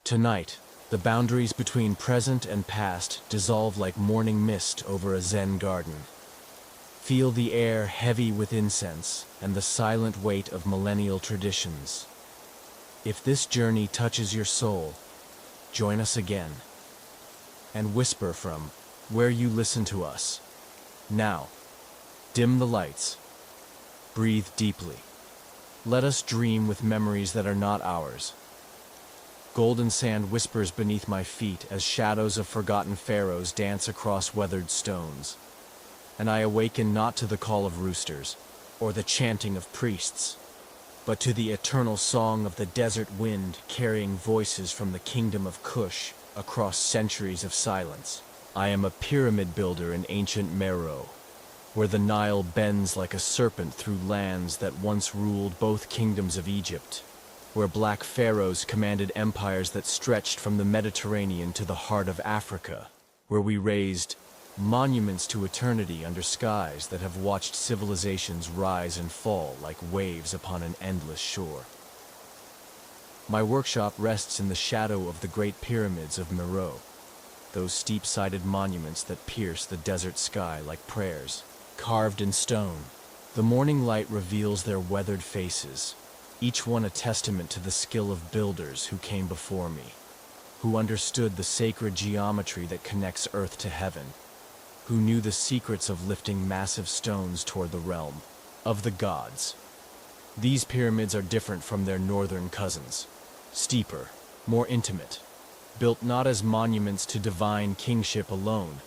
Tonight, the boundaries between present and past dissolve like morning mist over a Zen garden. Feel the air heavy with incense and the silent weight of millennial traditions. If this journey touches your soul, join us again and whisper from where you listen to us. Now, dim the lights. Breathe deeply. Let us dream with memories that are not ours. Golden sand whispers beneath my feet as shadows of forgotten pharaohs dance across weathered stones. And I awaken not to the call of roosters or the chanting of priests, but to the eternal song of the desert wind carrying voices from the kingdom of Kush across centuries of silence. I am a pyramid builder in ancient Meroe, where the Nile bends like a serpent through lands that once ruled both kingdoms of Egypt, where black pharaohs commanded empires that stretched from the Mediterranean to the heart of Africa, where we raised monuments to eternity under skies that have watched civilizations rise and fall like waves upon an endless shore. My workshop rests in the shadow of the Great Pyramids of Meroe, those steep-sided monuments that pierce the desert sky like prayers, carved in stone. The morning light reveals their weathered faces, each one a testament to the skill of builders who came before me, who understood the sacred geometry that connects earth to heaven, who knew the secrets of lifting massive stones toward the realm of the gods. These pyramids are different from their northern cousins, steeper, more intimate, built not as monuments to divine kingship alone,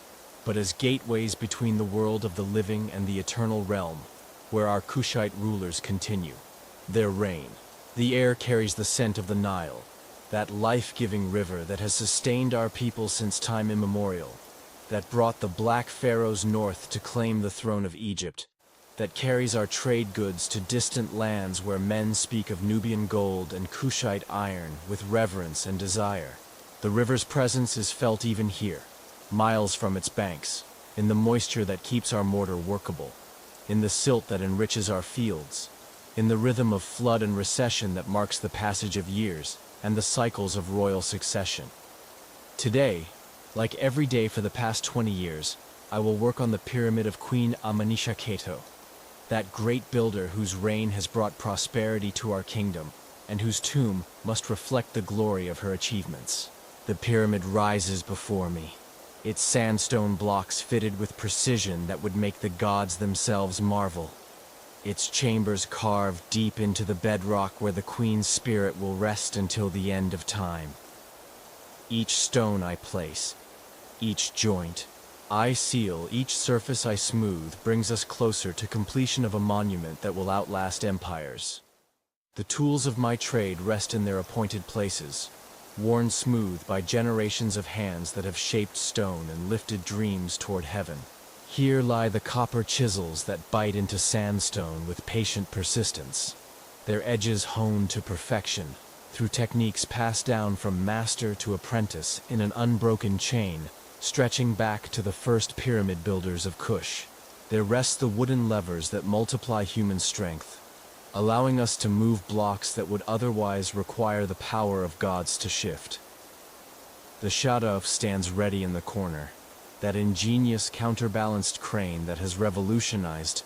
but as gateways between the world of the living and the eternal realm, where our Kushite rulers continue their reign. The air carries the scent of the Nile, that life-giving river that has sustained our people since time immemorial, that brought the black pharaohs north to claim the throne of Egypt, that carries our trade goods to distant lands where men speak of Nubian gold and Kushite iron with reverence and desire. The river's presence is felt even here, miles from its banks, in the moisture that keeps our mortar workable, in the silt that enriches our fields, in the rhythm of flood and recession that marks the passage of years and the cycles of royal succession. Today, like every day for the past 20 years, I will work on the pyramid of Queen Amenisha-Keto, that great builder whose reign has brought prosperity to our kingdom, and whose tomb must reflect the glory of her achievements. The pyramid rises before me, its sandstone blocks fitted with precision that would make the gods themselves marvel, its chambers carved deep into the bedrock where the queen's spirit will rest until the end of time. Each stone I place, each joint I seal, each surface I smooth brings us closer to completion of a monument that will outlast empires. The tools of my trade rest in their appointed places, worn smooth by generations of hands that have shaped stone and lifted dreams toward heaven. Here lie the copper chisels that bite into sandstone with patient persistence, their edges honed to perfection through techniques passed down from master to apprentice in an unbroken chain, stretching back to the first pyramid builders of Kush. There rest the wooden levers that multiply human strength, allowing us to move blocks that would otherwise require the power of gods to shift. The Shadow stands ready in the corner, that ingenious counterbalanced crane that has revolutionized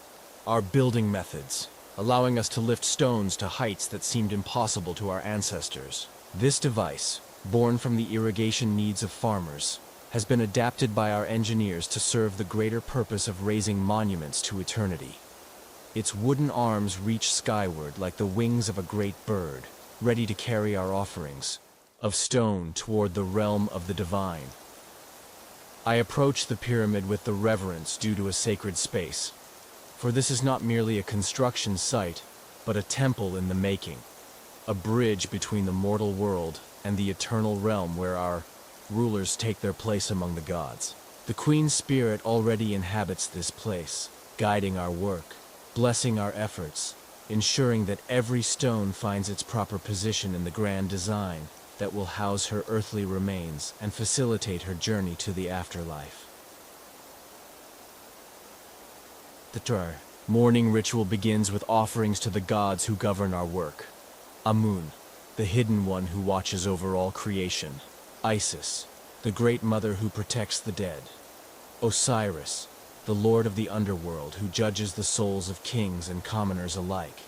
our building methods, allowing us to lift stones to heights that seemed impossible to our ancestors. This device, born from the irrigation needs of farmers, has been adapted by our engineers to serve the greater purpose of raising monuments to eternity. Its wooden arms reach skyward like the wings of a great bird, ready to carry our offerings of stone toward the realm of the divine. I approach the pyramid with the reverence due to a sacred space, for this is not merely a construction site, but a temple in the making, a bridge between the mortal world and the eternal realm where our rulers take their place among the gods. The Queen's spirit already inhabits this place, guiding our work, blessing our efforts, ensuring that every stone finds its proper position in the grand design that will house her earthly remains and facilitate her journey to the afterlife. The morning ritual begins with offerings to the gods who govern our work. Amun, the hidden one who watches over all creation. Isis, the great mother who protects the dead. Osiris, the lord of the underworld who judges the souls of kings and commoners alike.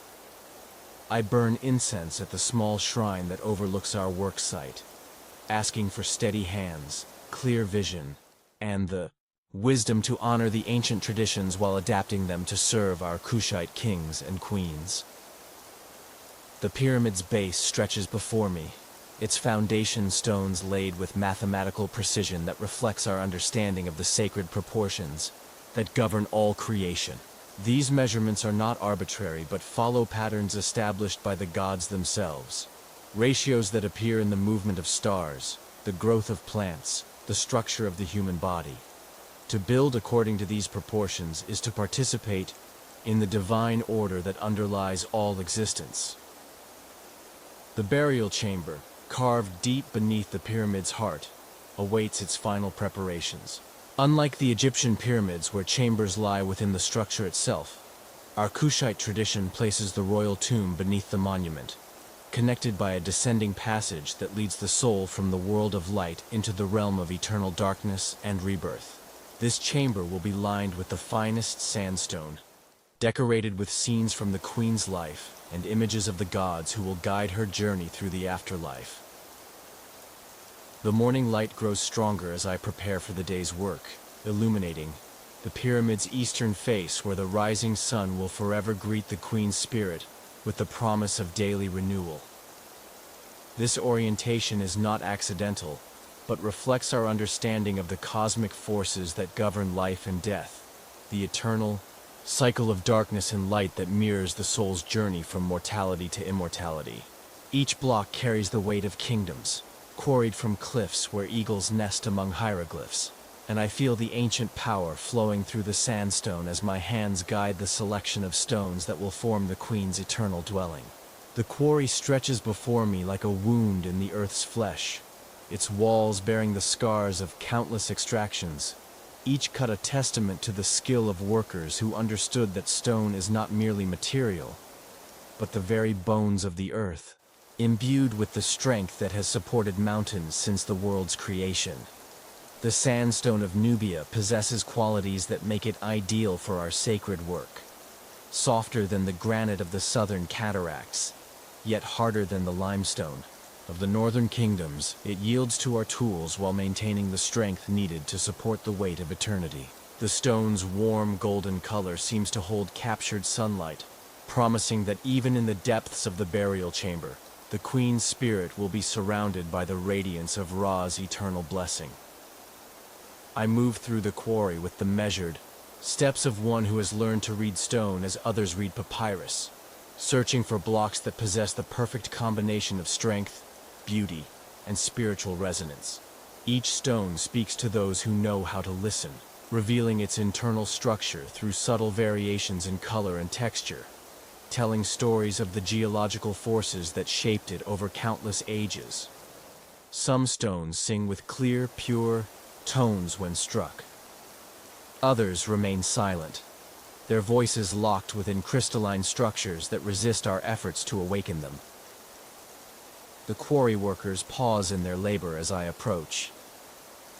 I burn incense at the small shrine that overlooks our work site, asking for steady hands, clear vision, and the wisdom to honor the ancient traditions while adapting them to serve our Kushite kings and queens. The pyramid's base stretches before me, its foundation stones laid with mathematical precision that reflects our understanding of the sacred proportions that govern all creation. These measurements are not arbitrary but follow patterns established by the gods themselves, ratios that appear in the movement of stars, the growth of plants, the structure of the human body. To build according to these proportions is to participate in the divine order that underlies all existence. The burial chamber, carved deep beneath the pyramid's heart, awaits its final preparations. Unlike the Egyptian pyramids where chambers lie within the structure itself, our Kushite tradition places the royal tomb beneath the monument, connected by a descending passage that leads the soul from the world of light into the realm of eternal darkness and rebirth. This chamber will be lined with the finest sandstone, decorated with scenes from the queen's life and images of the gods who will guide her journey through the afterlife. The morning light grows stronger as I prepare for the day's work, illuminating the pyramid's eastern face where the rising sun will forever greet the queen's spirit with the promise of daily renewal. This orientation is not accidental, but reflects our understanding of the cosmic forces that govern life and death, the eternal cycle of darkness and light that mirrors the soul's journey from mortality to immortality. Each block carries the weight of kingdoms, quarried from cliffs where eagles nest among hieroglyphs, and I feel the ancient power flowing through the sandstone as my hands guide the selection of stones that will form the queen's eternal dwelling. The quarry stretches before me like a wound in the earth's flesh, its walls bearing the scars of countless extractions, each cut a testament to the skill of workers who understood that stone is not merely material, but the very bones of the earth, imbued with the strength that has supported mountains since the world's creation. The sandstone of Nubia possesses qualities that make it ideal for our sacred work. Softer than the granite of the southern cataracts, yet harder than the limestone of the northern kingdoms, it yields to our tools while maintaining the strength needed to support the weight of eternity. The stone's warm golden color seems to hold captured sunlight, promising that even in the depths of the burial chamber, the queen's spirit will be surrounded by the radiance of Ra's eternal blessing. I move through the quarry with the measured steps of one who has learned to read stone as others read papyrus, searching for blocks that possess the perfect combination of strength, beauty, and spiritual resonance. Each stone speaks to those who know how to listen, revealing its internal structure through subtle variations in color and texture, telling stories of the geological forces that shaped it over countless ages. Some stones sing with clear, pure tones when struck. Others remain silent, their voices locked within crystalline structures that resist our efforts to awaken them. The quarry workers pause in their labor as I approach,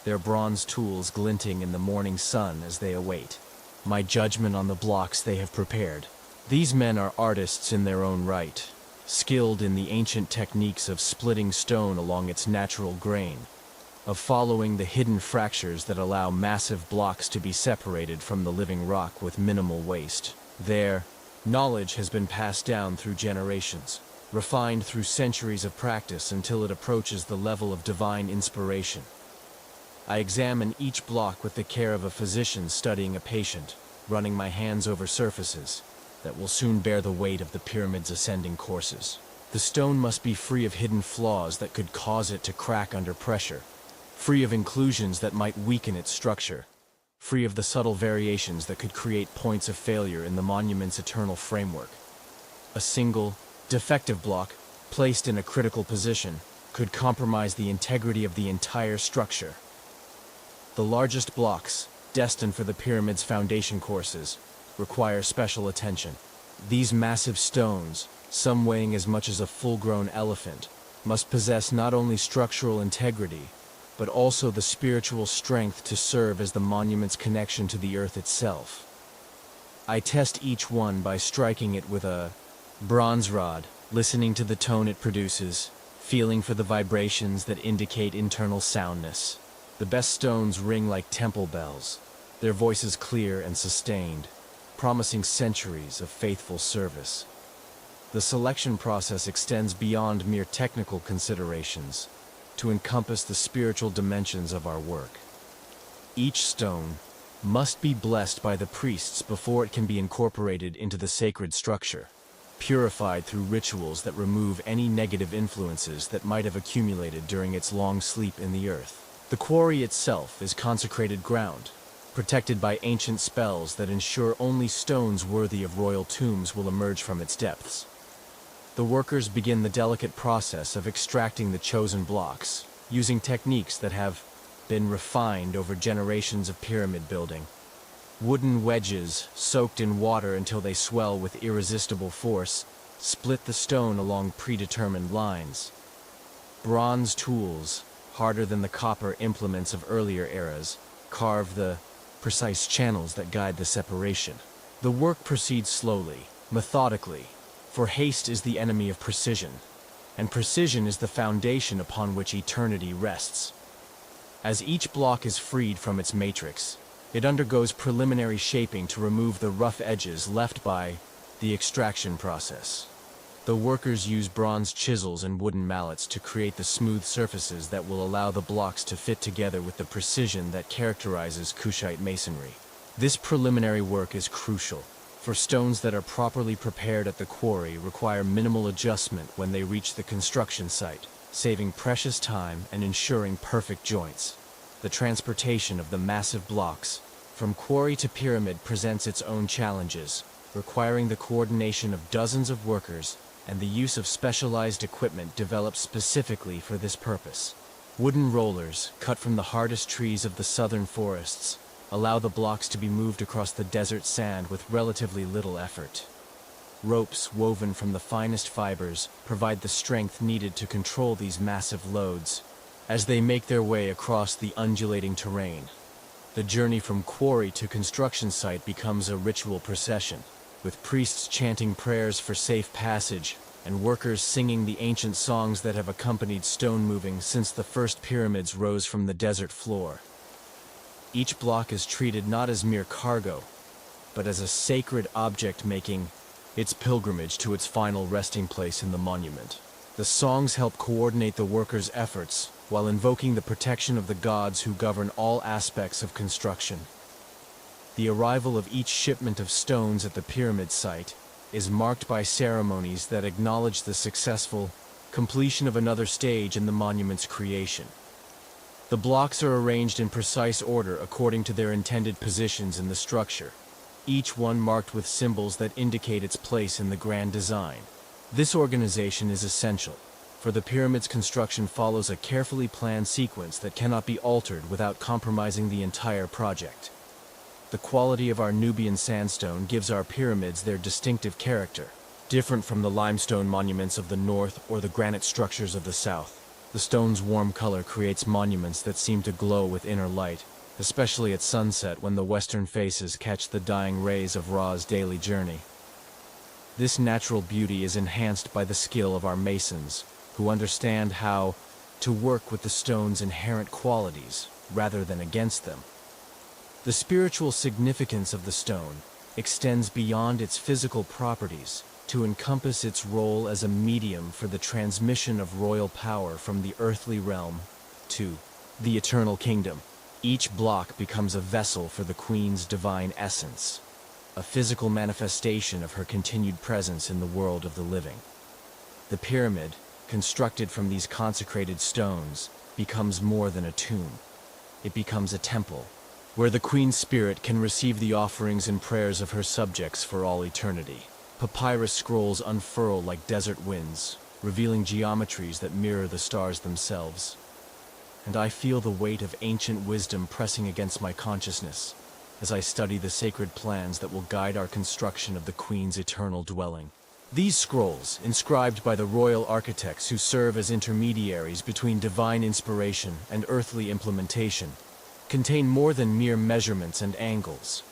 their bronze tools glinting in the morning sun as they await my judgment on the blocks they have prepared. These men are artists in their own right, skilled in the ancient techniques of splitting stone along its natural grain, of following the hidden fractures that allow massive blocks to be separated from the living rock with minimal waste. Their knowledge has been passed down through generations, refined through centuries of practice until it approaches the level of divine inspiration. I examine each block with the care of a physician studying a patient, running my hands over surfaces that will soon bear the weight of the pyramid's ascending courses. The stone must be free of hidden flaws that could cause it to crack under pressure, free of inclusions that might weaken its structure, free of the subtle variations that could create points of failure in the monument's eternal framework. A single, defective block, placed in a critical position, could compromise the integrity of the entire structure. The largest blocks, destined for the pyramid's foundation courses, require special attention. These massive stones, some weighing as much as a full-grown elephant, must possess not only structural integrity, but also the spiritual strength to serve as the monument's connection to the earth itself. I test each one by striking it with a bronze rod, listening to the tone it produces, feeling for the vibrations that indicate internal soundness. The best stones ring like temple bells, their voices clear and sustained, promising centuries of faithful service. The selection process extends beyond mere technical considerations to encompass the spiritual dimensions of our work. Each stone must be blessed by the priests before it can be incorporated into the sacred structure, purified through rituals that remove any negative influences that might have accumulated during its long sleep in the earth. The quarry itself is consecrated ground, protected by ancient spells that ensure only stones worthy of royal tombs will emerge from its depths. The workers begin the delicate process of extracting the chosen blocks, using techniques that have been refined over generations of pyramid building. Wooden wedges, soaked in water until they swell with irresistible force, split the stone along predetermined lines. Bronze tools, harder than the copper implements of earlier eras, carve the precise channels that guide the separation. The work proceeds slowly, methodically, for haste is the enemy of precision, and precision is the foundation upon which eternity rests. As each block is freed from its matrix, it undergoes preliminary shaping to remove the rough edges left by the extraction process. The workers use bronze chisels and wooden mallets to create the smooth surfaces that will allow the blocks to fit together with the precision that characterizes Kushite masonry. This preliminary work is crucial, for stones that are properly prepared at the quarry require minimal adjustment when they reach the construction site, saving precious time and ensuring perfect joints. The transportation of the massive blocks from quarry to pyramid presents its own challenges, requiring the coordination of dozens of workers and the use of specialized equipment developed specifically for this purpose. Wooden rollers, cut from the hardest trees of the southern forests, allow the blocks to be moved across the desert sand with relatively little effort. Ropes woven from the finest fibers provide the strength needed to control these massive loads as they make their way across the undulating terrain. The journey from quarry to construction site becomes a ritual procession, with priests chanting prayers for safe passage and workers singing the ancient songs that have accompanied stone moving since the first pyramids rose from the desert floor. Each block is treated not as mere cargo, but as a sacred object making its pilgrimage to its final resting place in the monument. The songs help coordinate the workers' efforts while invoking the protection of the gods who govern all aspects of construction. The arrival of each shipment of stones at the pyramid site is marked by ceremonies that acknowledge the successful completion of another stage in the monument's creation. The blocks are arranged in precise order according to their intended positions in the structure, each one marked with symbols that indicate its place in the grand design. This organization is essential, for the pyramid's construction follows a carefully planned sequence that cannot be altered without compromising the entire project. The quality of our Nubian sandstone gives our pyramids their distinctive character, different from the limestone monuments of the north or the granite structures of the south. The stone's warm color creates monuments that seem to glow with inner light, especially at sunset when the western faces catch the dying rays of Ra's daily journey. This natural beauty is enhanced by the skill of our masons, who understand how to work with the stone's inherent qualities rather than against them. The spiritual significance of the stone extends beyond its physical properties to encompass its role as a medium for the transmission of royal power from the earthly realm to the eternal kingdom. Each block becomes a vessel for the Queen's divine essence, a physical manifestation of her continued presence in the world of the living. The pyramid, constructed from these consecrated stones, becomes more than a tomb. It becomes a temple, where the Queen's spirit can receive the offerings and prayers of her subjects for all eternity. Papyrus scrolls unfurl like desert winds, revealing geometries that mirror the stars themselves. And I feel the weight of ancient wisdom pressing against my consciousness as I study the sacred plans that will guide our construction of the Queen's eternal dwelling. These scrolls, inscribed by the royal architects who serve as intermediaries between divine inspiration and earthly implementation, contain more than mere measurements and angles.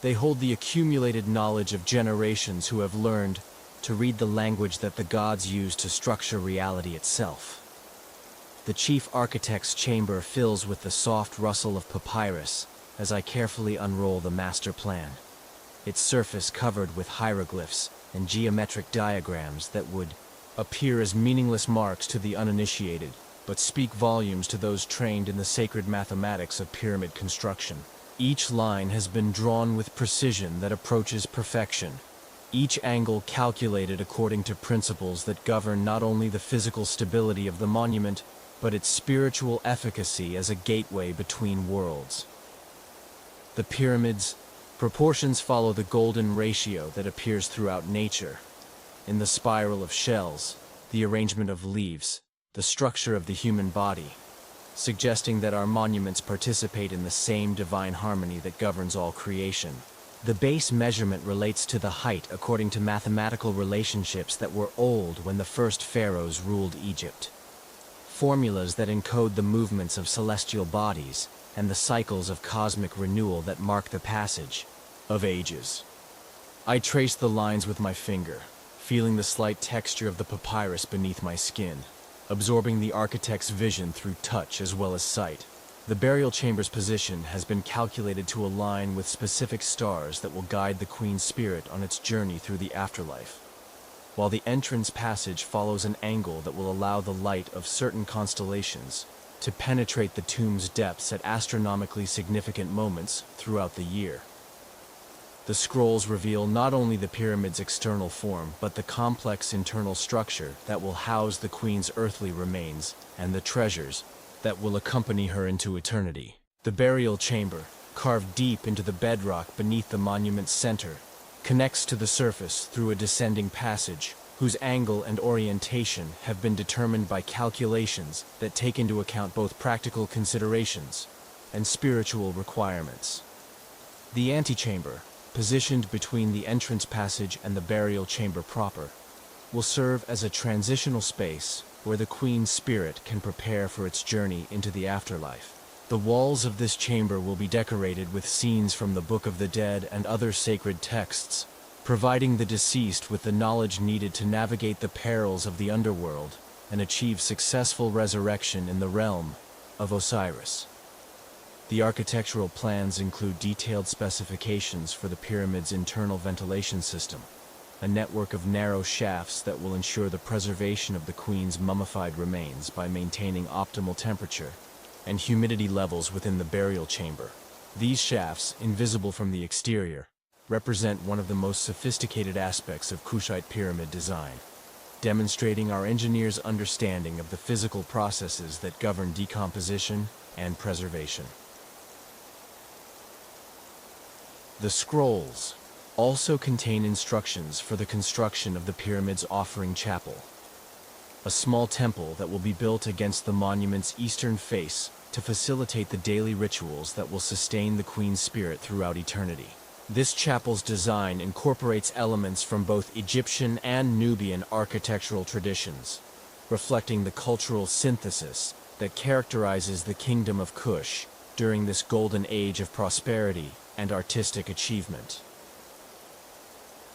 They hold the accumulated knowledge of generations who have learned to read the language that the gods use to structure reality itself. The chief architect's chamber fills with the soft rustle of papyrus as I carefully unroll the master plan, its surface covered with hieroglyphs and geometric diagrams that would appear as meaningless marks to the uninitiated, but speak volumes to those trained in the sacred mathematics of pyramid construction. Each line has been drawn with precision that approaches perfection, each angle calculated according to principles that govern not only the physical stability of the monument, but its spiritual efficacy as a gateway between worlds. The pyramid's proportions follow the golden ratio that appears throughout nature, in the spiral of shells, the arrangement of leaves, the structure of the human body, suggesting that our monuments participate in the same divine harmony that governs all creation. The base measurement relates to the height according to mathematical relationships that were old when the first pharaohs ruled Egypt. Formulas that encode the movements of celestial bodies and the cycles of cosmic renewal that mark the passage of ages. I trace the lines with my finger, feeling the slight texture of the papyrus beneath my skin, absorbing the architect's vision through touch as well as sight. The burial chamber's position has been calculated to align with specific stars that will guide the queen's spirit on its journey through the afterlife, while the entrance passage follows an angle that will allow the light of certain constellations to penetrate the tomb's depths at astronomically significant moments throughout the year. The scrolls reveal not only the pyramid's external form, but the complex internal structure that will house the queen's earthly remains and the treasures that will accompany her into eternity. The burial chamber, carved deep into the bedrock beneath the monument's center, connects to the surface through a descending passage whose angle and orientation have been determined by calculations that take into account both practical considerations and spiritual requirements. The antechamber, positioned between the entrance passage and the burial chamber proper, will serve as a transitional space where the queen's spirit can prepare for its journey into the afterlife. The walls of this chamber will be decorated with scenes from the Book of the Dead and other sacred texts, providing the deceased with the knowledge needed to navigate the perils of the underworld and achieve successful resurrection in the realm of Osiris. The architectural plans include detailed specifications for the pyramid's internal ventilation system, a network of narrow shafts that will ensure the preservation of the queen's mummified remains by maintaining optimal temperature and humidity levels within the burial chamber. These shafts, invisible from the exterior, represent one of the most sophisticated aspects of Kushite pyramid design, demonstrating our engineers' understanding of the physical processes that govern decomposition and preservation. The scrolls also contain instructions for the construction of the pyramid's offering chapel, a small temple that will be built against the monument's eastern face to facilitate the daily rituals that will sustain the queen's spirit throughout eternity. This chapel's design incorporates elements from both Egyptian and Nubian architectural traditions, reflecting the cultural synthesis that characterizes the kingdom of Kush during this golden age of prosperity and artistic achievement.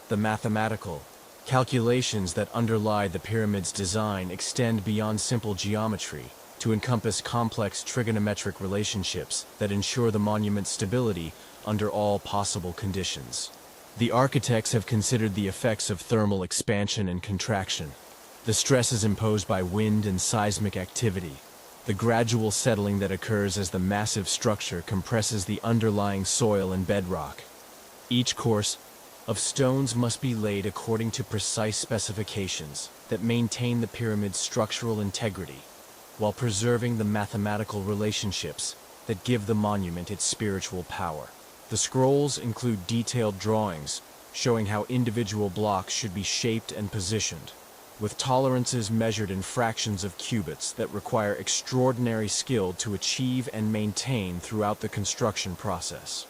The mathematical calculations that underlie the pyramid's design extend beyond simple geometry to encompass complex trigonometric relationships that ensure the monument's stability under all possible conditions. The architects have considered the effects of thermal expansion and contraction, the stresses imposed by wind and seismic activity, the gradual settling that occurs as the massive structure compresses the underlying soil and bedrock. Each course of stones must be laid according to precise specifications that maintain the pyramid's structural integrity, while preserving the mathematical relationships that give the monument its spiritual power. The scrolls include detailed drawings showing how individual blocks should be shaped and positioned, with tolerances measured in fractions of cubits that require extraordinary skill to achieve and maintain throughout the construction process.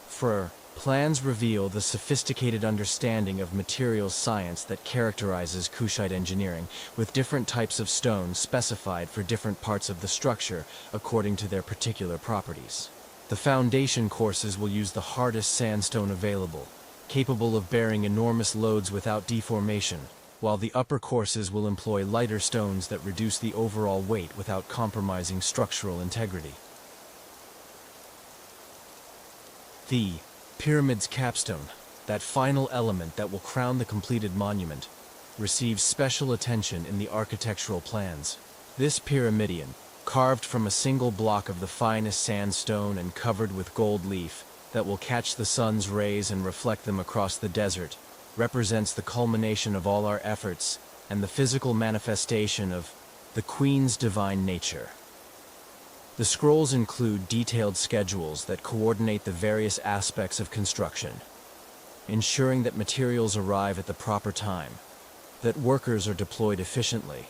For Plans reveal the sophisticated understanding of materials science that characterizes Kushite engineering, with different types of stone specified for different parts of the structure according to their particular properties. The foundation courses will use the hardest sandstone available, capable of bearing enormous loads without deformation, while the upper courses will employ lighter stones that reduce the overall weight without compromising structural integrity. The pyramid's capstone, that final element that will crown the completed monument, receives special attention in the architectural plans. This pyramidion, carved from a single block of the finest sandstone and covered with gold leaf that will catch the sun's rays and reflect them across the desert, represents the culmination of all our efforts and the physical manifestation of the Queen's divine nature. The scrolls include detailed schedules that coordinate the various aspects of construction, ensuring that materials arrive at the proper time, that workers are deployed efficiently,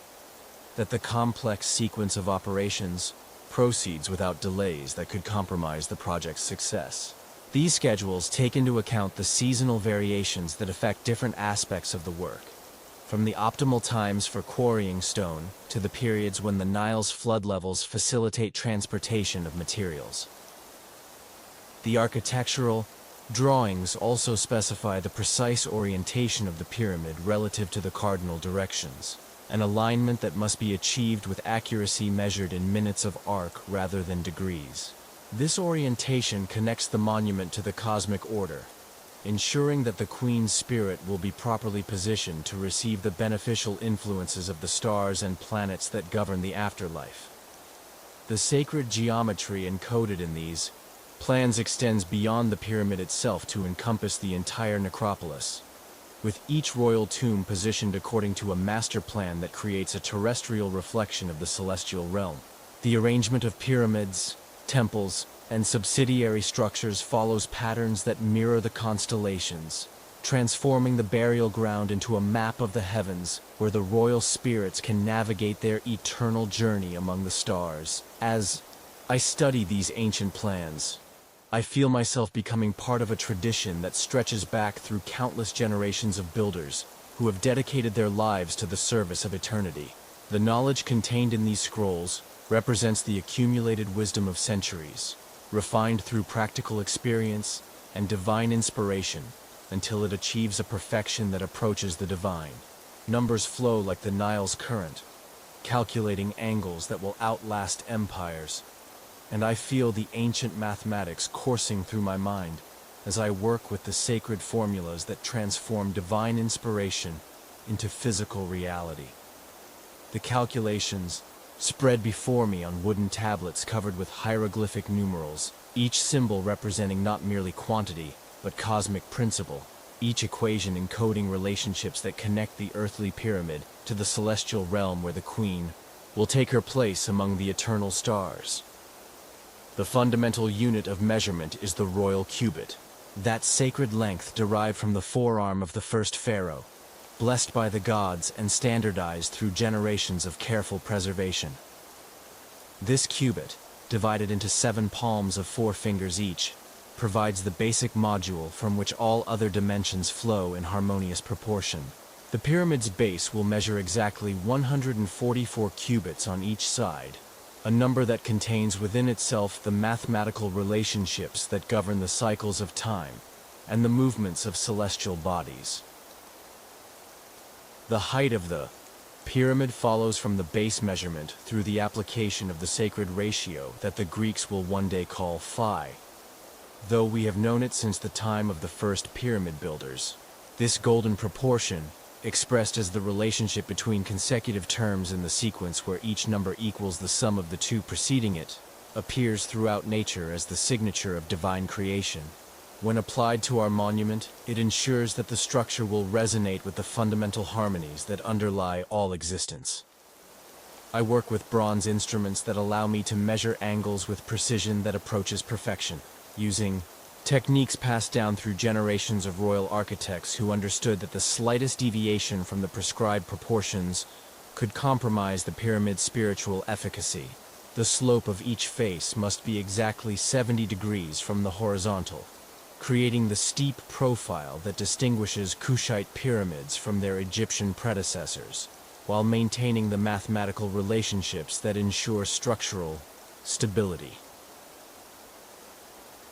that the complex sequence of operations proceeds without delays that could compromise the project's success. These schedules take into account the seasonal variations that affect different aspects of the work, from the optimal times for quarrying stone to the periods when the Nile's flood levels facilitate transportation of materials. The architectural drawings also specify the precise orientation of the pyramid relative to the cardinal directions, an alignment that must be achieved with accuracy measured in minutes of arc rather than degrees. This orientation connects the monument to the cosmic order, ensuring that the Queen's spirit will be properly positioned to receive the beneficial influences of the stars and planets that govern the afterlife. The sacred geometry encoded in these plans extends beyond the pyramid itself to encompass the entire necropolis, with each royal tomb positioned according to a master plan that creates a terrestrial reflection of the celestial realm. The arrangement of pyramids, temples, and subsidiary structures follows patterns that mirror the constellations, transforming the burial ground into a map of the heavens where the royal spirits can navigate their eternal journey among the stars. As I study these ancient plans, I feel myself becoming part of a tradition that stretches back through countless generations of builders who have dedicated their lives to the service of eternity. The knowledge contained in these scrolls represents the accumulated wisdom of centuries, refined through practical experience and divine inspiration until it achieves a perfection that approaches the divine. Numbers flow like the Nile's current, calculating angles that will outlast empires, and I feel the ancient mathematics coursing through my mind as I work with the sacred formulas that transform divine inspiration into physical reality. The calculations spread before me on wooden tablets covered with hieroglyphic numerals, each symbol representing not merely quantity, but cosmic principle, each equation encoding relationships that connect the earthly pyramid to the celestial realm where the Queen will take her place among the eternal stars. The fundamental unit of measurement is the royal cubit, that sacred length derived from the forearm of the first pharaoh, blessed by the gods and standardized through generations of careful preservation. This cubit, divided into 7 palms of 4 fingers each, provides the basic module from which all other dimensions flow in harmonious proportion. The pyramid's base will measure exactly 144 cubits on each side, a number that contains within itself the mathematical relationships that govern the cycles of time and the movements of celestial bodies. The height of the pyramid follows from the base measurement through the application of the sacred ratio that the Greeks will one day call phi, though we have known it since the time of the first pyramid builders. This golden proportion, expressed as the relationship between consecutive terms in the sequence where each number equals the sum of the two preceding it, appears throughout nature as the signature of divine creation. When applied to our monument, it ensures that the structure will resonate with the fundamental harmonies that underlie all existence. I work with bronze instruments that allow me to measure angles with precision that approaches perfection, using techniques passed down through generations of royal architects who understood that the slightest deviation from the prescribed proportions could compromise the pyramid's spiritual efficacy. The slope of each face must be exactly 70 degrees from the horizontal, creating the steep profile that distinguishes Kushite pyramids from their Egyptian predecessors, while maintaining the mathematical relationships that ensure structural stability.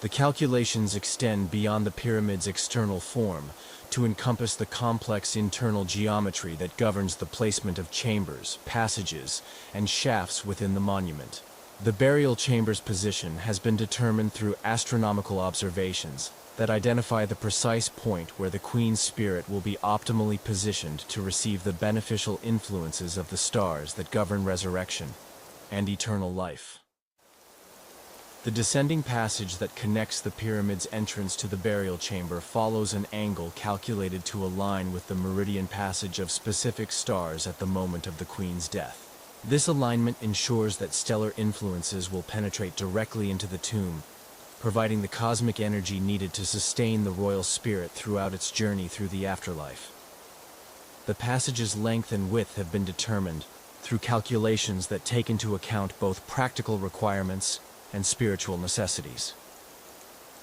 The calculations extend beyond the pyramid's external form to encompass the complex internal geometry that governs the placement of chambers, passages, and shafts within the monument. The burial chamber's position has been determined through astronomical observations that identify the precise point where the Queen's spirit will be optimally positioned to receive the beneficial influences of the stars that govern resurrection and eternal life. The descending passage that connects the pyramid's entrance to the burial chamber follows an angle calculated to align with the meridian passage of specific stars at the moment of the Queen's death. This alignment ensures that stellar influences will penetrate directly into the tomb, providing the cosmic energy needed to sustain the royal spirit throughout its journey through the afterlife. The passage's length and width have been determined through calculations that take into account both practical requirements and spiritual necessities.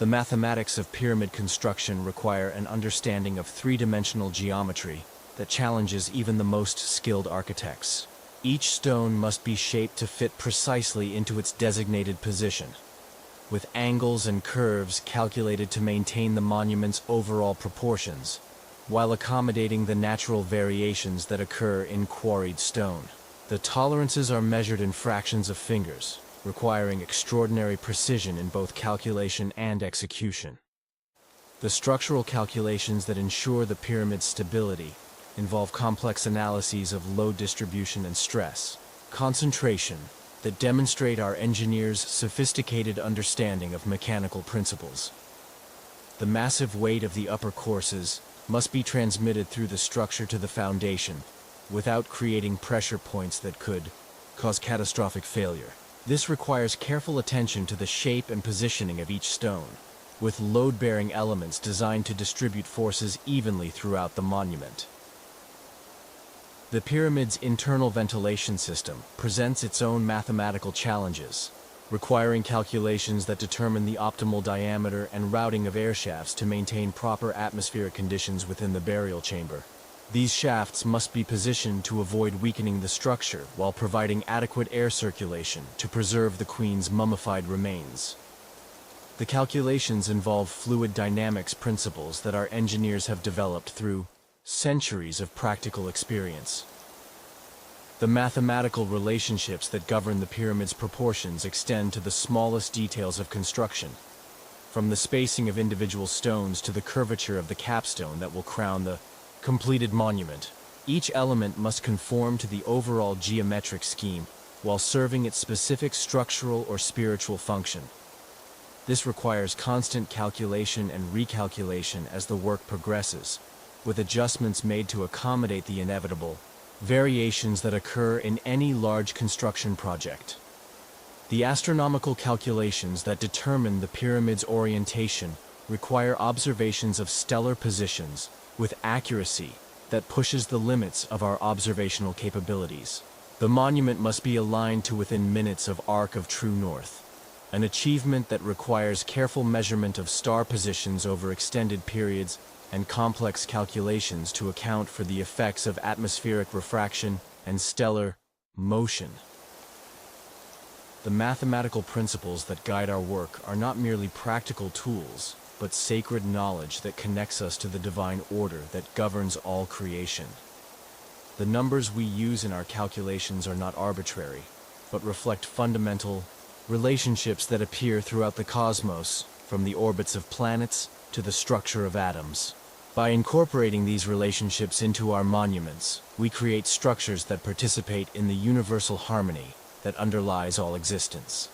The mathematics of pyramid construction require an understanding of three-dimensional geometry that challenges even the most skilled architects. Each stone must be shaped to fit precisely into its designated position, with angles and curves calculated to maintain the monument's overall proportions, while accommodating the natural variations that occur in quarried stone. The tolerances are measured in fractions of fingers, requiring extraordinary precision in both calculation and execution. The structural calculations that ensure the pyramid's stability involve complex analyses of load distribution and stress, concentration, that demonstrate our engineers' sophisticated understanding of mechanical principles. The massive weight of the upper courses must be transmitted through the structure to the foundation without creating pressure points that could cause catastrophic failure. This requires careful attention to the shape and positioning of each stone, with load-bearing elements designed to distribute forces evenly throughout the monument. The pyramid's internal ventilation system presents its own mathematical challenges, requiring calculations that determine the optimal diameter and routing of air shafts to maintain proper atmospheric conditions within the burial chamber. These shafts must be positioned to avoid weakening the structure while providing adequate air circulation to preserve the Queen's mummified remains. The calculations involve fluid dynamics principles that our engineers have developed through centuries of practical experience. The mathematical relationships that govern the pyramid's proportions extend to the smallest details of construction, from the spacing of individual stones to the curvature of the capstone that will crown the completed monument. Each element must conform to the overall geometric scheme while serving its specific structural or spiritual function. This requires constant calculation and recalculation as the work progresses, with adjustments made to accommodate the inevitable variations that occur in any large construction project. The astronomical calculations that determine the pyramid's orientation require observations of stellar positions with accuracy that pushes the limits of our observational capabilities. The monument must be aligned to within minutes of arc of true north, an achievement that requires careful measurement of star positions over extended periods and complex calculations to account for the effects of atmospheric refraction and stellar motion. The mathematical principles that guide our work are not merely practical tools, but sacred knowledge that connects us to the divine order that governs all creation. The numbers we use in our calculations are not arbitrary, but reflect fundamental relationships that appear throughout the cosmos, from the orbits of planets to the structure of atoms. By incorporating these relationships into our monuments, we create structures that participate in the universal harmony that underlies all existence.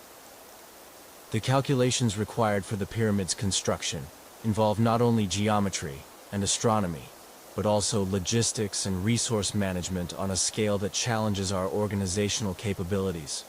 The calculations required for the pyramid's construction involve not only geometry and astronomy, but also logistics and resource management on a scale that challenges our organizational capabilities.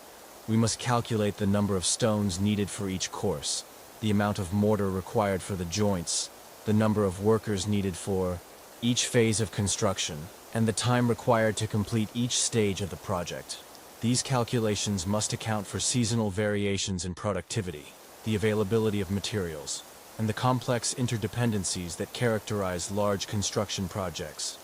We must calculate the number of stones needed for each course, the amount of mortar required for the joints, the number of workers needed for each phase of construction, and the time required to complete each stage of the project. These calculations must account for seasonal variations in productivity, the availability of materials, and the complex interdependencies that characterize large construction projects.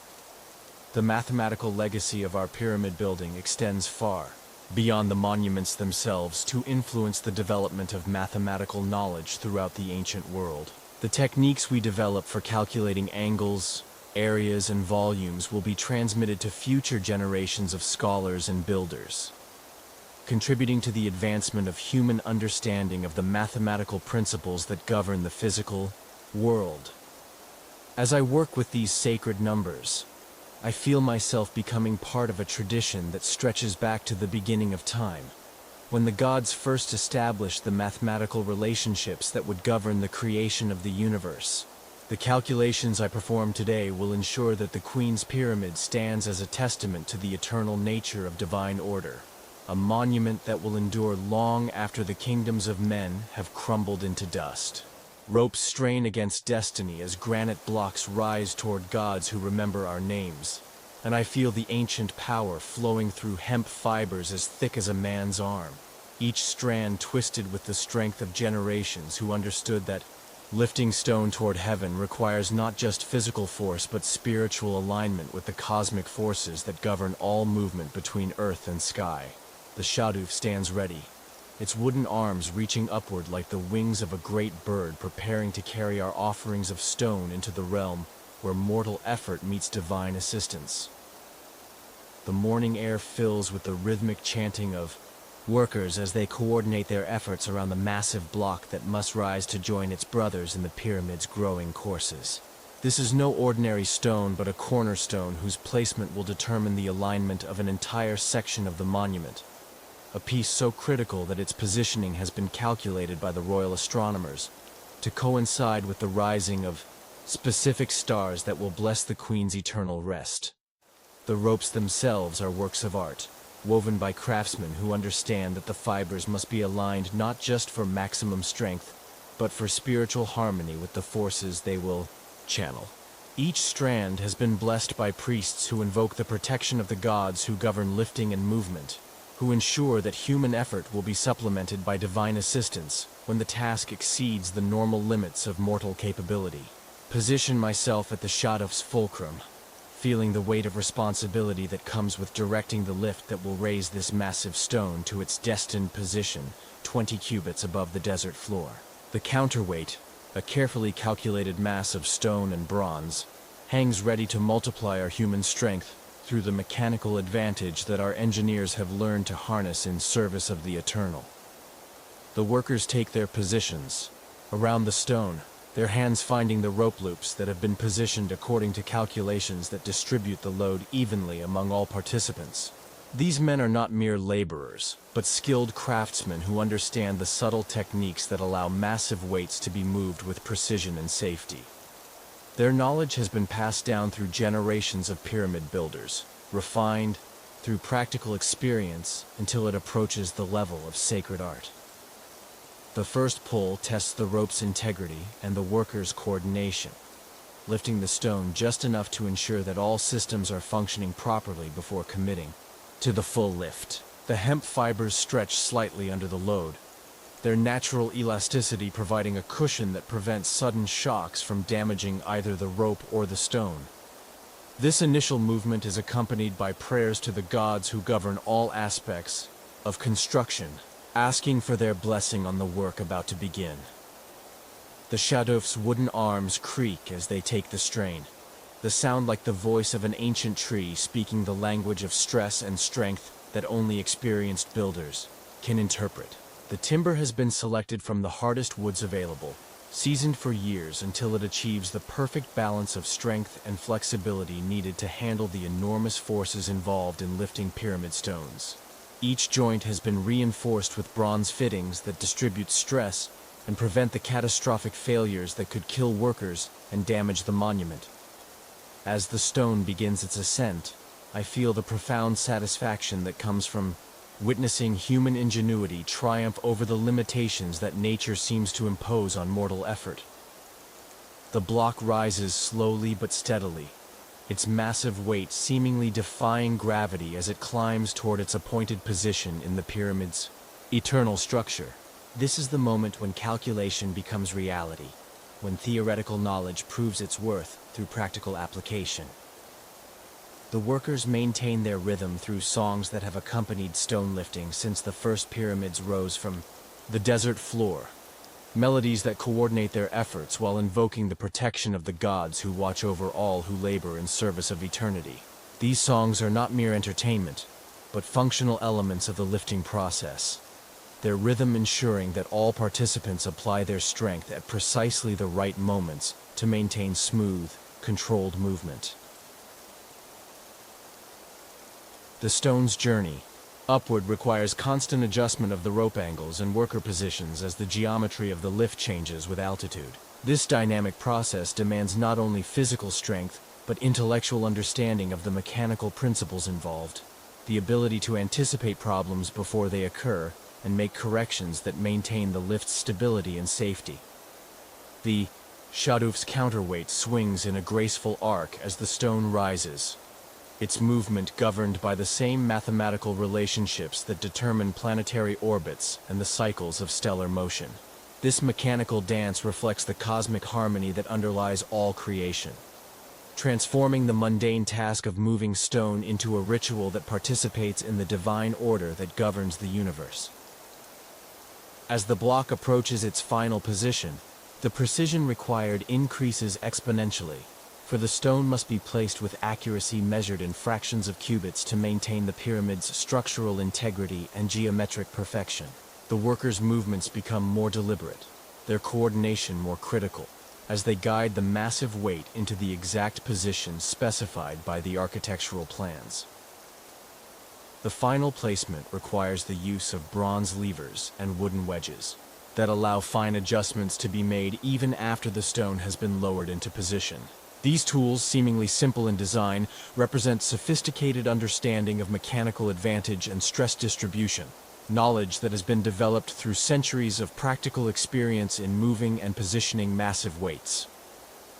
The mathematical legacy of our pyramid building extends far beyond the monuments themselves to influence the development of mathematical knowledge throughout the ancient world. The techniques we develop for calculating angles, areas, and volumes will be transmitted to future generations of scholars and builders, contributing to the advancement of human understanding of the mathematical principles that govern the physical world. As I work with these sacred numbers, I feel myself becoming part of a tradition that stretches back to the beginning of time, when the gods first established the mathematical relationships that would govern the creation of the universe. The calculations I perform today will ensure that the Queen's Pyramid stands as a testament to the eternal nature of divine order, a monument that will endure long after the kingdoms of men have crumbled into dust. Ropes strain against destiny as granite blocks rise toward gods who remember our names, and I feel the ancient power flowing through hemp fibers as thick as a man's arm, each strand twisted with the strength of generations who understood that lifting stone toward heaven requires not just physical force but spiritual alignment with the cosmic forces that govern all movement between earth and sky. The soothe stands ready, its wooden arms reaching upward like the wings of a great bird preparing to carry our offerings of stone into the realm where mortal effort meets divine assistance. The morning air fills with the rhythmic chanting of workers as they coordinate their efforts around the massive block that must rise to join its brothers in the pyramid's growing courses. This is no ordinary stone but a cornerstone whose placement will determine the alignment of an entire section of the monument, a piece so critical that its positioning has been calculated by the royal astronomers to coincide with the rising of specific stars that will bless the Queen's eternal rest. The ropes themselves are works of art, woven by craftsmen who understand that the fibers must be aligned not just for maximum strength, but for spiritual harmony with the forces they will channel. Each strand has been blessed by priests who invoke the protection of the gods who govern lifting and movement, who ensure that human effort will be supplemented by divine assistance when the task exceeds the normal limits of mortal capability. Position myself at the soothé's fulcrum, feeling the weight of responsibility that comes with directing the lift that will raise this massive stone to its destined position 20 cubits above the desert floor. The counterweight, a carefully calculated mass of stone and bronze, hangs ready to multiply our human strength through the mechanical advantage that our engineers have learned to harness in service of the eternal. The workers take their positions around the stone, their hands finding the rope loops that have been positioned according to calculations that distribute the load evenly among all participants. These men are not mere laborers, but skilled craftsmen who understand the subtle techniques that allow massive weights to be moved with precision and safety. Their knowledge has been passed down through generations of pyramid builders, refined through practical experience until it approaches the level of sacred art. The first pull tests the rope's integrity and the workers' coordination, lifting the stone just enough to ensure that all systems are functioning properly before committing to the full lift. The hemp fibers stretch slightly under the load, their natural elasticity providing a cushion that prevents sudden shocks from damaging either the rope or the stone. This initial movement is accompanied by prayers to the gods who govern all aspects of construction, asking for their blessing on the work about to begin. The soothé's wooden arms creak as they take the strain, the sound like the voice of an ancient tree speaking the language of stress and strength that only experienced builders can interpret. The timber has been selected from the hardest woods available, seasoned for years until it achieves the perfect balance of strength and flexibility needed to handle the enormous forces involved in lifting pyramid stones. Each joint has been reinforced with bronze fittings that distribute stress and prevent the catastrophic failures that could kill workers and damage the monument. As the stone begins its ascent, I feel the profound satisfaction that comes from witnessing human ingenuity triumph over the limitations that nature seems to impose on mortal effort. The block rises slowly but steadily, its massive weight seemingly defying gravity as it climbs toward its appointed position in the pyramid's eternal structure. This is the moment when calculation becomes reality, when theoretical knowledge proves its worth through practical application. The workers maintain their rhythm through songs that have accompanied stone lifting since the first pyramids rose from the desert floor. Melodies that coordinate their efforts while invoking the protection of the gods who watch over all who labor in service of eternity. These songs are not mere entertainment, but functional elements of the lifting process, their rhythm ensuring that all participants apply their strength at precisely the right moments to maintain smooth, controlled movement. The stone's journey upward requires constant adjustment of the rope angles and worker positions as the geometry of the lift changes with altitude. This dynamic process demands not only physical strength, but intellectual understanding of the mechanical principles involved, the ability to anticipate problems before they occur, and make corrections that maintain the lift's stability and safety. The shaduf's counterweight swings in a graceful arc as the stone rises, its movement governed by the same mathematical relationships that determine planetary orbits and the cycles of stellar motion. This mechanical dance reflects the cosmic harmony that underlies all creation, transforming the mundane task of moving stone into a ritual that participates in the divine order that governs the universe. As the block approaches its final position, the precision required increases exponentially, for the stone must be placed with accuracy measured in fractions of cubits to maintain the pyramid's structural integrity and geometric perfection. The workers' movements become more deliberate, their coordination more critical, as they guide the massive weight into the exact position specified by the architectural plans. The final placement requires the use of bronze levers and wooden wedges that allow fine adjustments to be made even after the stone has been lowered into position. These tools, seemingly simple in design, represent sophisticated understanding of mechanical advantage and stress distribution, knowledge that has been developed through centuries of practical experience in moving and positioning massive weights.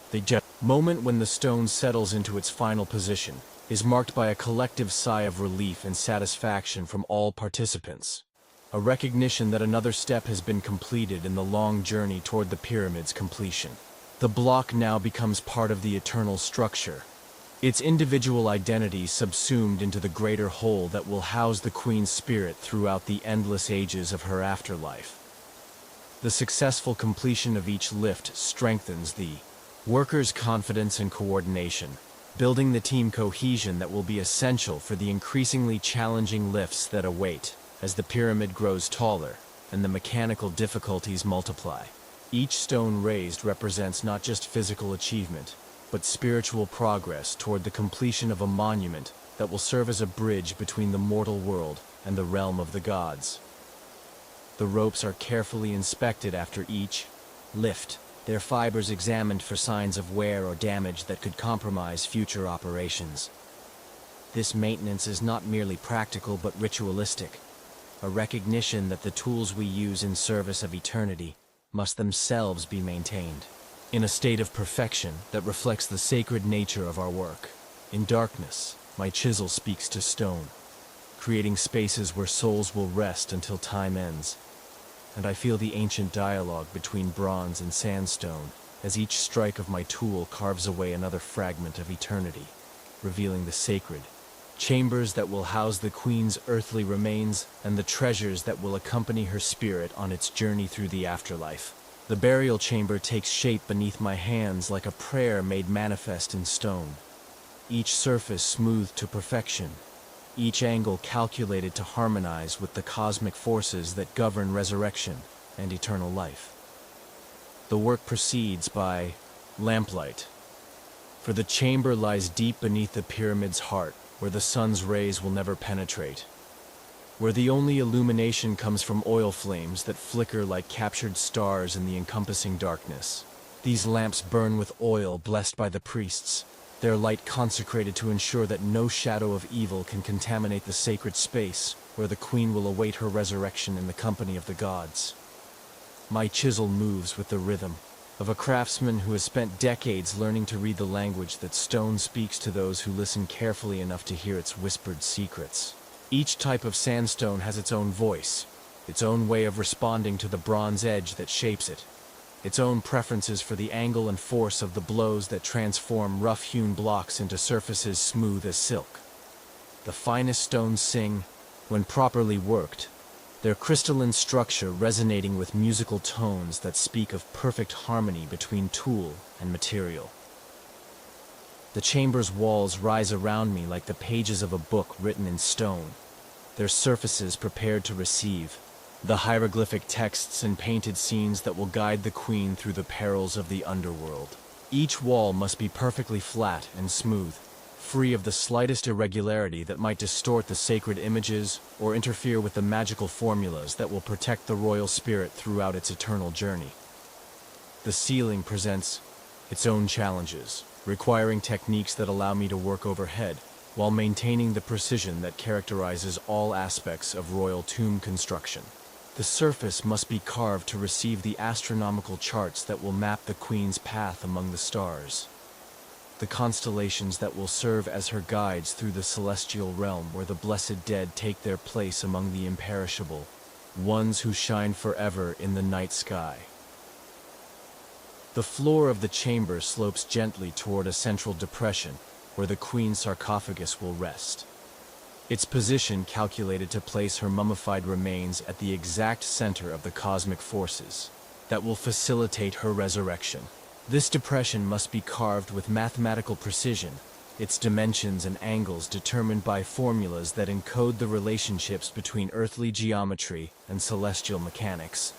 The moment when the stone settles into its final position is marked by a collective sigh of relief and satisfaction from all participants, a recognition that another step has been completed in the long journey toward the pyramid's completion. The block now becomes part of the eternal structure, its individual identity subsumed into the greater whole that will house the Queen's spirit throughout the endless ages of her afterlife. The successful completion of each lift strengthens the workers' confidence and coordination, building the team cohesion that will be essential for the increasingly challenging lifts that await as the pyramid grows taller and the mechanical difficulties multiply. Each stone raised represents not just physical achievement, but spiritual progress toward the completion of a monument that will serve as a bridge between the mortal world and the realm of the gods. The ropes are carefully inspected after each lift, their fibers examined for signs of wear or damage that could compromise future operations. This maintenance is not merely practical but ritualistic, a recognition that the tools we use in service of eternity must themselves be maintained in a state of perfection that reflects the sacred nature of our work. In darkness, my chisel speaks to stone, creating spaces where souls will rest until time ends. And I feel the ancient dialogue between bronze and sandstone as each strike of my tool carves away another fragment of eternity, revealing the sacred chambers that will house the Queen's earthly remains and the treasures that will accompany her spirit on its journey through the afterlife. The burial chamber takes shape beneath my hands like a prayer made manifest in stone, each surface smoothed to perfection, each angle calculated to harmonize with the cosmic forces that govern resurrection and eternal life. The work proceeds by lamplight, for the chamber lies deep beneath the pyramid's heart, where the sun's rays will never penetrate, where the only illumination comes from oil flames that flicker like captured stars in the encompassing darkness. These lamps burn with oil blessed by the priests, their light consecrated to ensure that no shadow of evil can contaminate the sacred space where the Queen will await her resurrection in the company of the gods. My chisel moves with the rhythm of a craftsman who has spent decades learning to read the language that stone speaks to those who listen carefully enough to hear its whispered secrets. Each type of sandstone has its own voice, its own way of responding to the bronze edge that shapes it. its own preferences for the angle and force of the blows that transform rough-hewn blocks into surfaces smooth as silk. The finest stones sing, when properly worked, their crystalline structure resonating with musical tones that speak of perfect harmony between tool and material. The chamber's walls rise around me like the pages of a book written in stone, their surfaces prepared to receive the hieroglyphic texts and painted scenes that will guide the queen through the perils of the underworld. Each wall must be perfectly flat and smooth, free of the slightest irregularity that might distort the sacred images or interfere with the magical formulas that will protect the royal spirit throughout its eternal journey. The ceiling presents its own challenges, requiring techniques that allow me to work overhead, while maintaining the precision that characterizes all aspects of royal tomb construction. The surface must be carved to receive the astronomical charts that will map the queen's path among the stars, the constellations that will serve as her guides through the celestial realm where the blessed dead take their place among the imperishable, ones who shine forever in the night sky. The floor of the chamber slopes gently toward a central depression where the queen's sarcophagus will rest, its position calculated to place her mummified remains at the exact center of the cosmic forces that will facilitate her resurrection. This depression must be carved with mathematical precision, its dimensions and angles determined by formulas that encode the relationships between earthly geometry and celestial mechanics.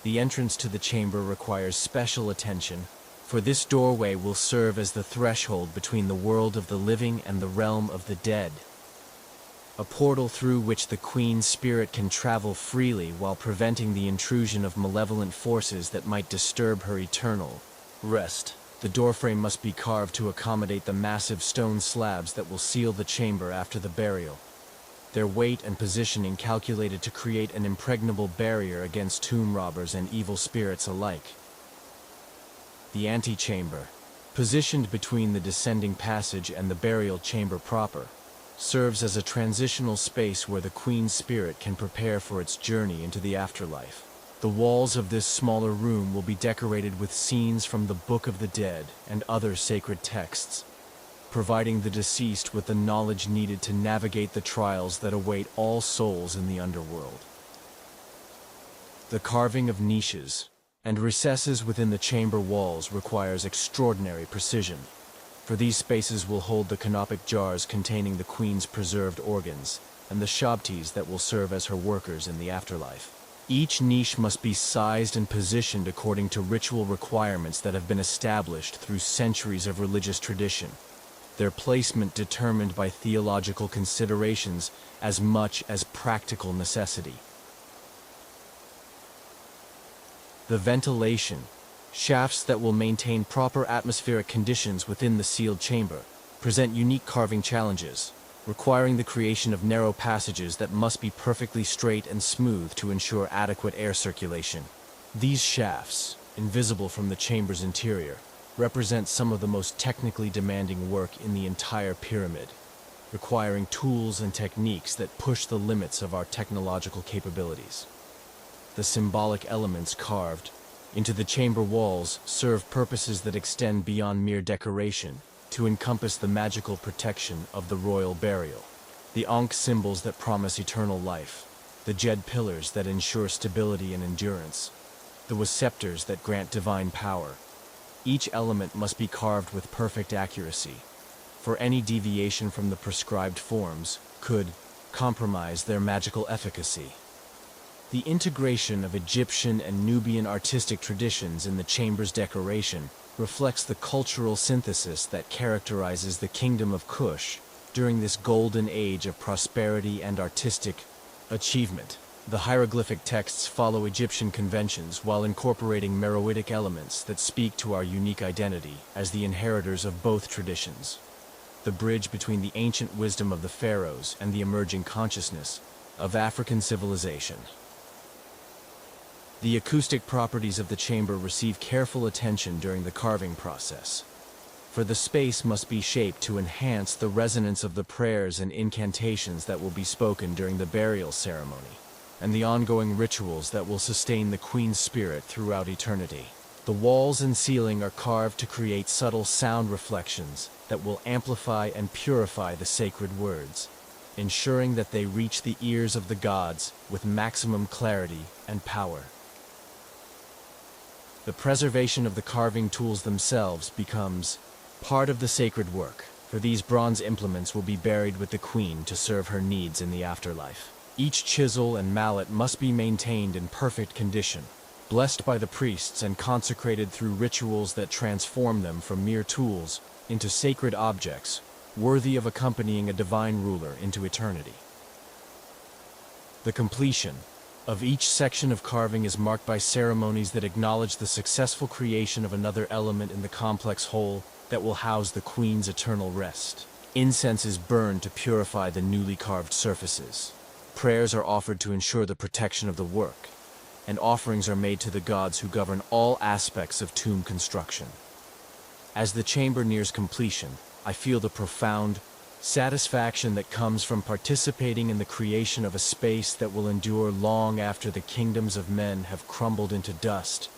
The entrance to the chamber requires special attention, for this doorway will serve as the threshold between the world of the living and the realm of the dead, a portal through which the queen's spirit can travel freely while preventing the intrusion of malevolent forces that might disturb her eternal rest. The doorframe must be carved to accommodate the massive stone slabs that will seal the chamber after the burial, their weight and positioning calculated to create an impregnable barrier against tomb robbers and evil spirits alike. The antechamber, positioned between the descending passage and the burial chamber proper, serves as a transitional space where the queen's spirit can prepare for its journey into the afterlife. The walls of this smaller room will be decorated with scenes from the Book of the Dead and other sacred texts, providing the deceased with the knowledge needed to navigate the trials that await all souls in the underworld. The carving of niches and recesses within the chamber walls requires extraordinary precision, for these spaces will hold the canopic jars containing the queen's preserved organs and the shabtis that will serve as her workers in the afterlife. Each niche must be sized and positioned according to ritual requirements that have been established through centuries of religious tradition, their placement determined by theological considerations as much as practical necessity. The ventilation, shafts that will maintain proper atmospheric conditions within the sealed chamber, present unique carving challenges, requiring the creation of narrow passages that must be perfectly straight and smooth to ensure adequate air circulation. These shafts, invisible from the chamber's interior, represent some of the most technically demanding work in the entire pyramid, requiring tools and techniques that push the limits of our technological capabilities. The symbolic elements carved into the chamber walls serve purposes that extend beyond mere decoration to encompass the magical protection of the royal burial. The Ankh symbols that promise eternal life, the Jed pillars that ensure stability and endurance, the scepters that grant divine power. Each element must be carved with perfect accuracy, for any deviation from the prescribed forms could compromise their magical efficacy. The integration of Egyptian and Nubian artistic traditions in the chamber's decoration reflects the cultural synthesis that characterizes the kingdom of Kush during this golden age of prosperity and artistic achievement. The hieroglyphic texts follow Egyptian conventions while incorporating Meroitic elements that speak to our unique identity as the inheritors of both traditions. The bridge between the ancient wisdom of the pharaohs and the emerging consciousness of African civilization. The acoustic properties of the chamber receive careful attention during the carving process, for the space must be shaped to enhance the resonance of the prayers and incantations that will be spoken during the burial ceremony, and the ongoing rituals that will sustain the queen's spirit throughout eternity. The walls and ceiling are carved to create subtle sound reflections that will amplify and purify the sacred words, ensuring that they reach the ears of the gods with maximum clarity and power. The preservation of the carving tools themselves becomes part of the sacred work, for these bronze implements will be buried with the queen to serve her needs in the afterlife. Each chisel and mallet must be maintained in perfect condition, blessed by the priests and consecrated through rituals that transform them from mere tools into sacred objects, worthy of accompanying a divine ruler into eternity. The completion of each section of carving is marked by ceremonies that acknowledge the successful creation of another element in the complex whole that will house the queen's eternal rest. Incense is burned to purify the newly carved surfaces. Prayers are offered to ensure the protection of the work, and offerings are made to the gods who govern all aspects of tomb construction. As the chamber nears completion, I feel the profound satisfaction that comes from participating in the creation of a space that will endure long after the kingdoms of men have crumbled into dust,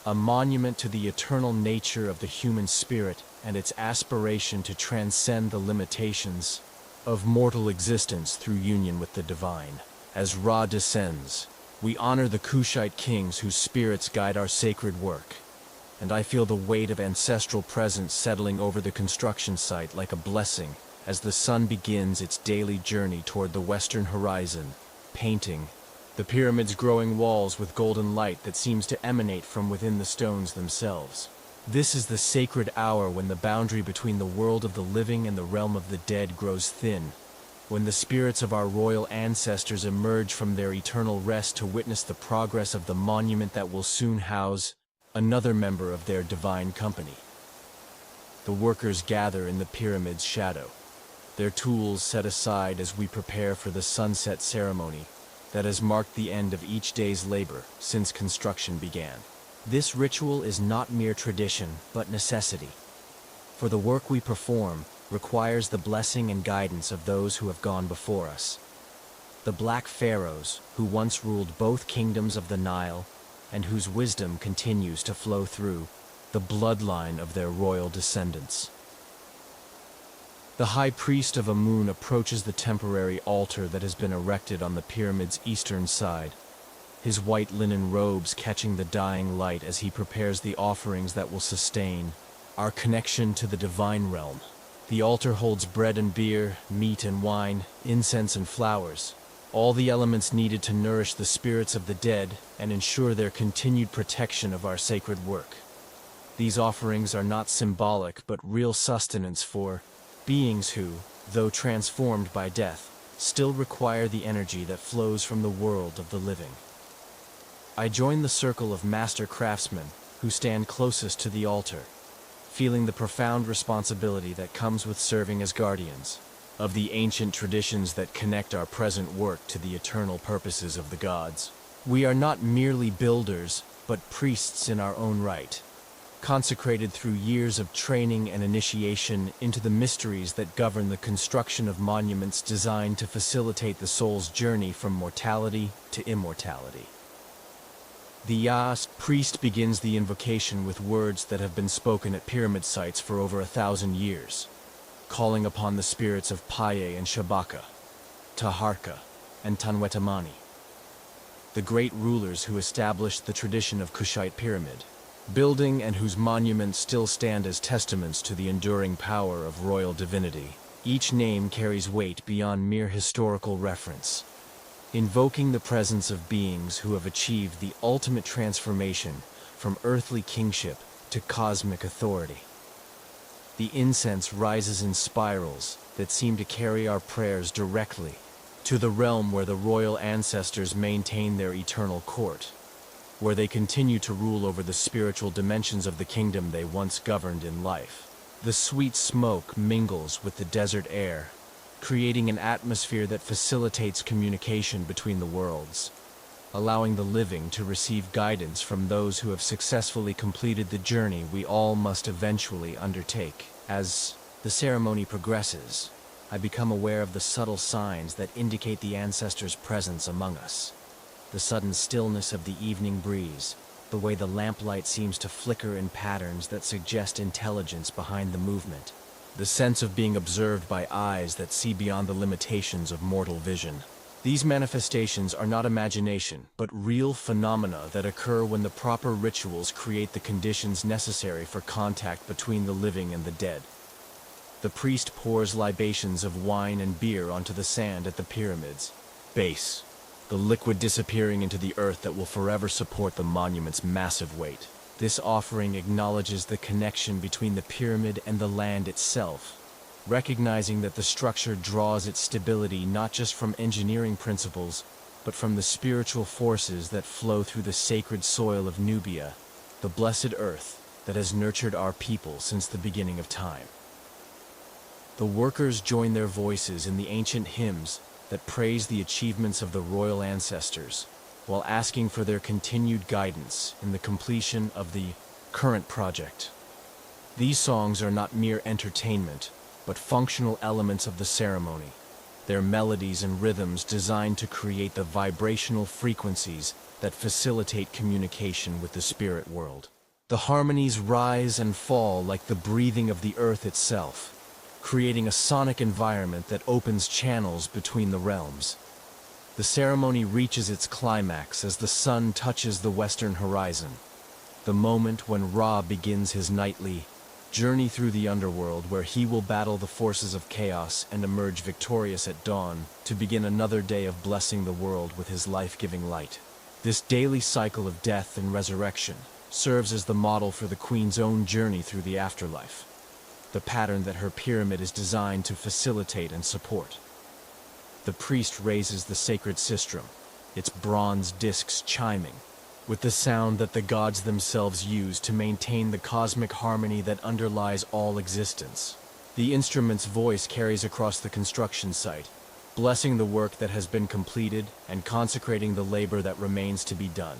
a monument to the eternal nature of the human spirit and its aspiration to transcend the limitations of mortal existence through union with the divine. As Ra descends, we honor the Kushite kings whose spirits guide our sacred work, and I feel the weight of ancestral presence settling over the construction site like a blessing as the sun begins its daily journey toward the western horizon, painting the pyramid's growing walls with golden light that seems to emanate from within the stones themselves. This is the sacred hour when the boundary between the world of the living and the realm of the dead grows thin, when the spirits of our royal ancestors emerge from their eternal rest to witness the progress of the monument that will soon house another member of their divine company. The workers gather in the pyramid's shadow, their tools set aside as we prepare for the sunset ceremony that has marked the end of each day's labor since construction began. This ritual is not mere tradition, but necessity, for the work we perform requires the blessing and guidance of those who have gone before us. The Black Pharaohs, who once ruled both kingdoms of the Nile, and whose wisdom continues to flow through the bloodline of their royal descendants. The high priest of Amun approaches the temporary altar that has been erected on the pyramid's eastern side, his white linen robes catching the dying light as he prepares the offerings that will sustain our connection to the divine realm. The altar holds bread and beer, meat and wine, incense and flowers, all the elements needed to nourish the spirits of the dead and ensure their continued protection of our sacred work. These offerings are not symbolic but real sustenance for beings who, though transformed by death, still require the energy that flows from the world of the living. I join the circle of master craftsmen who stand closest to the altar, feeling the profound responsibility that comes with serving as guardians of the ancient traditions that connect our present work to the eternal purposes of the gods. We are not merely builders, but priests in our own right, consecrated through years of training and initiation into the mysteries that govern the construction of monuments designed to facilitate the soul's journey from mortality to immortality. The Yas priest begins the invocation with words that have been spoken at pyramid sites for over 1,000 years, calling upon the spirits of Paye and Shabaka, Taharka, and Tanwetamani, the great rulers who established the tradition of Kushite pyramid building and whose monuments still stand as testaments to the enduring power of royal divinity. Each name carries weight beyond mere historical reference, invoking the presence of beings who have achieved the ultimate transformation from earthly kingship to cosmic authority. The incense rises in spirals that seem to carry our prayers directly to the realm where the royal ancestors maintain their eternal court, where they continue to rule over the spiritual dimensions of the kingdom they once governed in life. The sweet smoke mingles with the desert air, creating an atmosphere that facilitates communication between the worlds, allowing the living to receive guidance from those who have successfully completed the journey we all must eventually undertake. As the ceremony progresses, I become aware of the subtle signs that indicate the ancestors' presence among us. The sudden stillness of the evening breeze, the way the lamplight seems to flicker in patterns that suggest intelligence behind the movement, the sense of being observed by eyes that see beyond the limitations of mortal vision. These manifestations are not imagination, but real phenomena that occur when the proper rituals create the conditions necessary for contact between the living and the dead. The priest pours libations of wine and beer onto the sand at the pyramid's base, the liquid disappearing into the earth that will forever support the monument's massive weight. This offering acknowledges the connection between the pyramid and the land itself, recognizing that the structure draws its stability not just from engineering principles, but from the spiritual forces that flow through the sacred soil of Nubia, the blessed earth that has nurtured our people since the beginning of time. The workers join their voices in the ancient hymns that praise the achievements of the royal ancestors, while asking for their continued guidance in the completion of the current project. These songs are not mere entertainment, but functional elements of the ceremony, their melodies and rhythms designed to create the vibrational frequencies that facilitate communication with the spirit world. The harmonies rise and fall like the breathing of the earth itself, creating a sonic environment that opens channels between the realms. The ceremony reaches its climax as the sun touches the western horizon, the moment when Ra begins his nightly journey through the underworld, where he will battle the forces of chaos and emerge victorious at dawn to begin another day of blessing the world with his life-giving light. This daily cycle of death and resurrection serves as the model for the Queen's own journey through the afterlife, the pattern that her pyramid is designed to facilitate and support. The priest raises the sacred sistrum, its bronze discs chiming, with the sound that the gods themselves use to maintain the cosmic harmony that underlies all existence. The instrument's voice carries across the construction site, blessing the work that has been completed and consecrating the labor that remains to be done.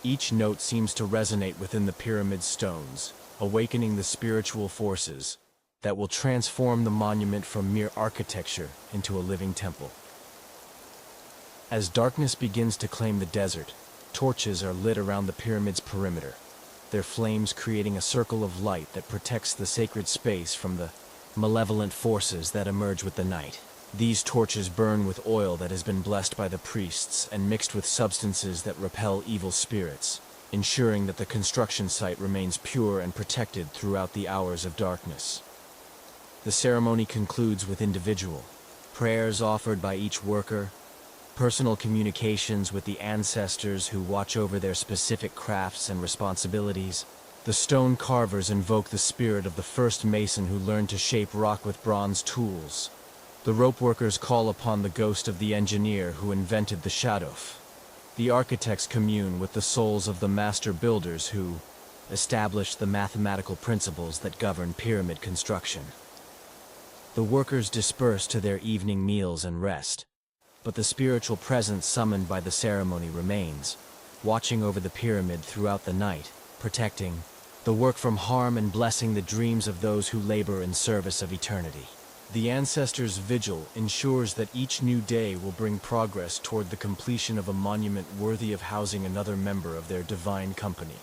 Each note seems to resonate within the pyramid's stones, awakening the spiritual forces that will transform the monument from mere architecture into a living temple. As darkness begins to claim the desert, torches are lit around the pyramid's perimeter, their flames creating a circle of light that protects the sacred space from the malevolent forces that emerge with the night. These torches burn with oil that has been blessed by the priests and mixed with substances that repel evil spirits, ensuring that the construction site remains pure and protected throughout the hours of darkness. The ceremony concludes with individual prayers offered by each worker, personal communications with the ancestors who watch over their specific crafts and responsibilities. The stone carvers invoke the spirit of the first mason who learned to shape rock with bronze tools. The rope workers call upon the ghost of the engineer who invented the shaduf. The architects commune with the souls of the master builders who established the mathematical principles that govern pyramid construction. The workers disperse to their evening meals and rest, but the spiritual presence summoned by the ceremony remains, watching over the pyramid throughout the night, protecting the work from harm and blessing the dreams of those who labor in service of eternity. The ancestors' vigil ensures that each new day will bring progress toward the completion of a monument worthy of housing another member of their divine company.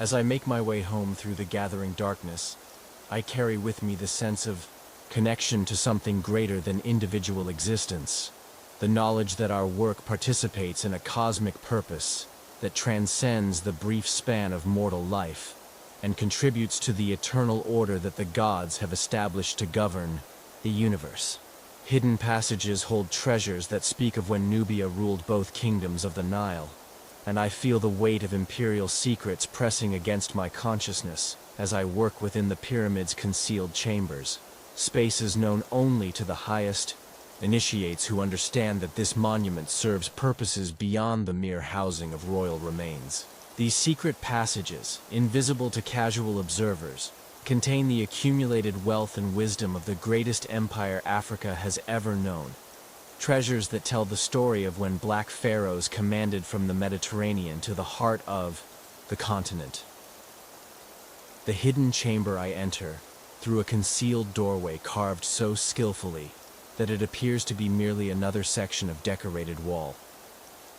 As I make my way home through the gathering darkness, I carry with me the sense of connection to something greater than individual existence, the knowledge that our work participates in a cosmic purpose that transcends the brief span of mortal life and contributes to the eternal order that the gods have established to govern the universe. Hidden passages hold treasures that speak of when Nubia ruled both kingdoms of the Nile, and I feel the weight of imperial secrets pressing against my consciousness as I work within the pyramid's concealed chambers, spaces known only to the highest initiates who understand that this monument serves purposes beyond the mere housing of royal remains. These secret passages, invisible to casual observers, contain the accumulated wealth and wisdom of the greatest empire Africa has ever known, treasures that tell the story of when black pharaohs commanded from the Mediterranean to the heart of the continent. The hidden chamber I enter, through a concealed doorway carved so skillfully that it appears to be merely another section of decorated wall.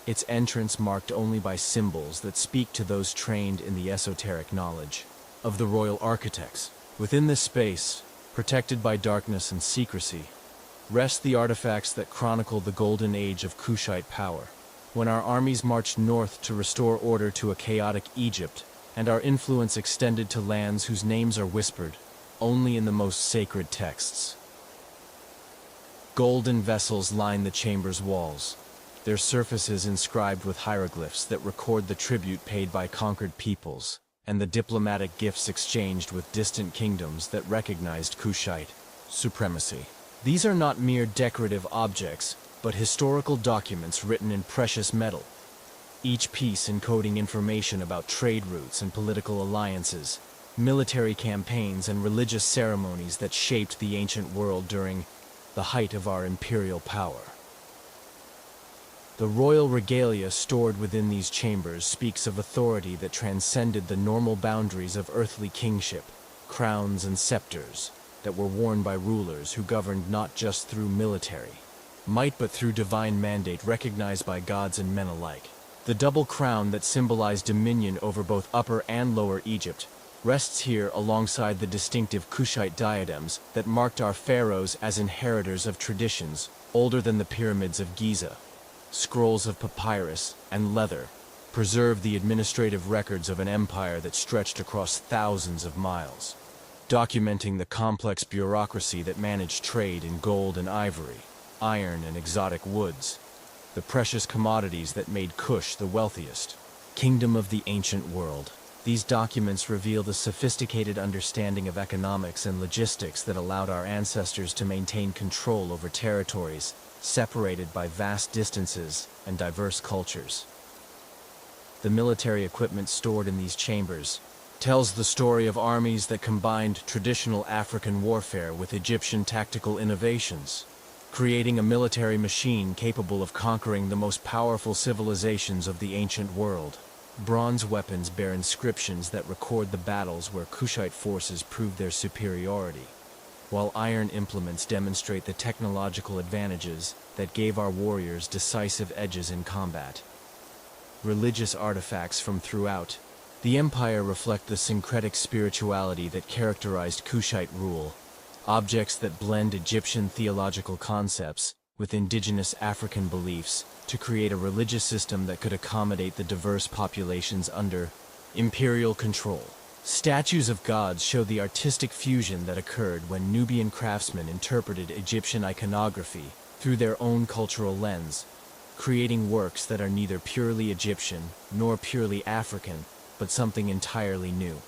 its entrance marked only by symbols that speak to those trained in the esoteric knowledge of the royal architects. Within this space, protected by darkness and secrecy, rest the artifacts that chronicle the golden age of Kushite power, when our armies marched north to restore order to a chaotic Egypt, and our influence extended to lands whose names are whispered only in the most sacred texts. Golden vessels line the chamber's walls, their surfaces inscribed with hieroglyphs that record the tribute paid by conquered peoples, and the diplomatic gifts exchanged with distant kingdoms that recognized Kushite supremacy. These are not mere decorative objects, but historical documents written in precious metal, each piece encoding information about trade routes and political alliances, military campaigns and religious ceremonies that shaped the ancient world during the height of our imperial power. The royal regalia stored within these chambers speaks of authority that transcended the normal boundaries of earthly kingship, crowns and scepters that were worn by rulers who governed not just through military might but through divine mandate recognized by gods and men alike. The double crown that symbolized dominion over both Upper and Lower Egypt rests here alongside the distinctive Kushite diadems that marked our pharaohs as inheritors of traditions older than the pyramids of Giza. Scrolls of papyrus and leather preserve the administrative records of an empire that stretched across thousands of miles, documenting the complex bureaucracy that managed trade in gold and ivory, iron and exotic woods, the precious commodities that made Kush the wealthiest kingdom of the ancient world. These documents reveal the sophisticated understanding of economics and logistics that allowed our ancestors to maintain control over territories separated by vast distances and diverse cultures. The military equipment stored in these chambers tells the story of armies that combined traditional African warfare with Egyptian tactical innovations, creating a military machine capable of conquering the most powerful civilizations of the ancient world. Bronze weapons bear inscriptions that record the battles where Kushite forces proved their superiority, while iron implements demonstrate the technological advantages that gave our warriors decisive edges in combat. Religious artifacts from throughout the empire reflect the syncretic spirituality that characterized Kushite rule, objects that blend Egyptian theological concepts with indigenous African beliefs to create a religious system that could accommodate the diverse populations under imperial control. Statues of gods show the artistic fusion that occurred when Nubian craftsmen interpreted Egyptian iconography through their own cultural lens, creating works that are neither purely Egyptian nor purely African, but something entirely new.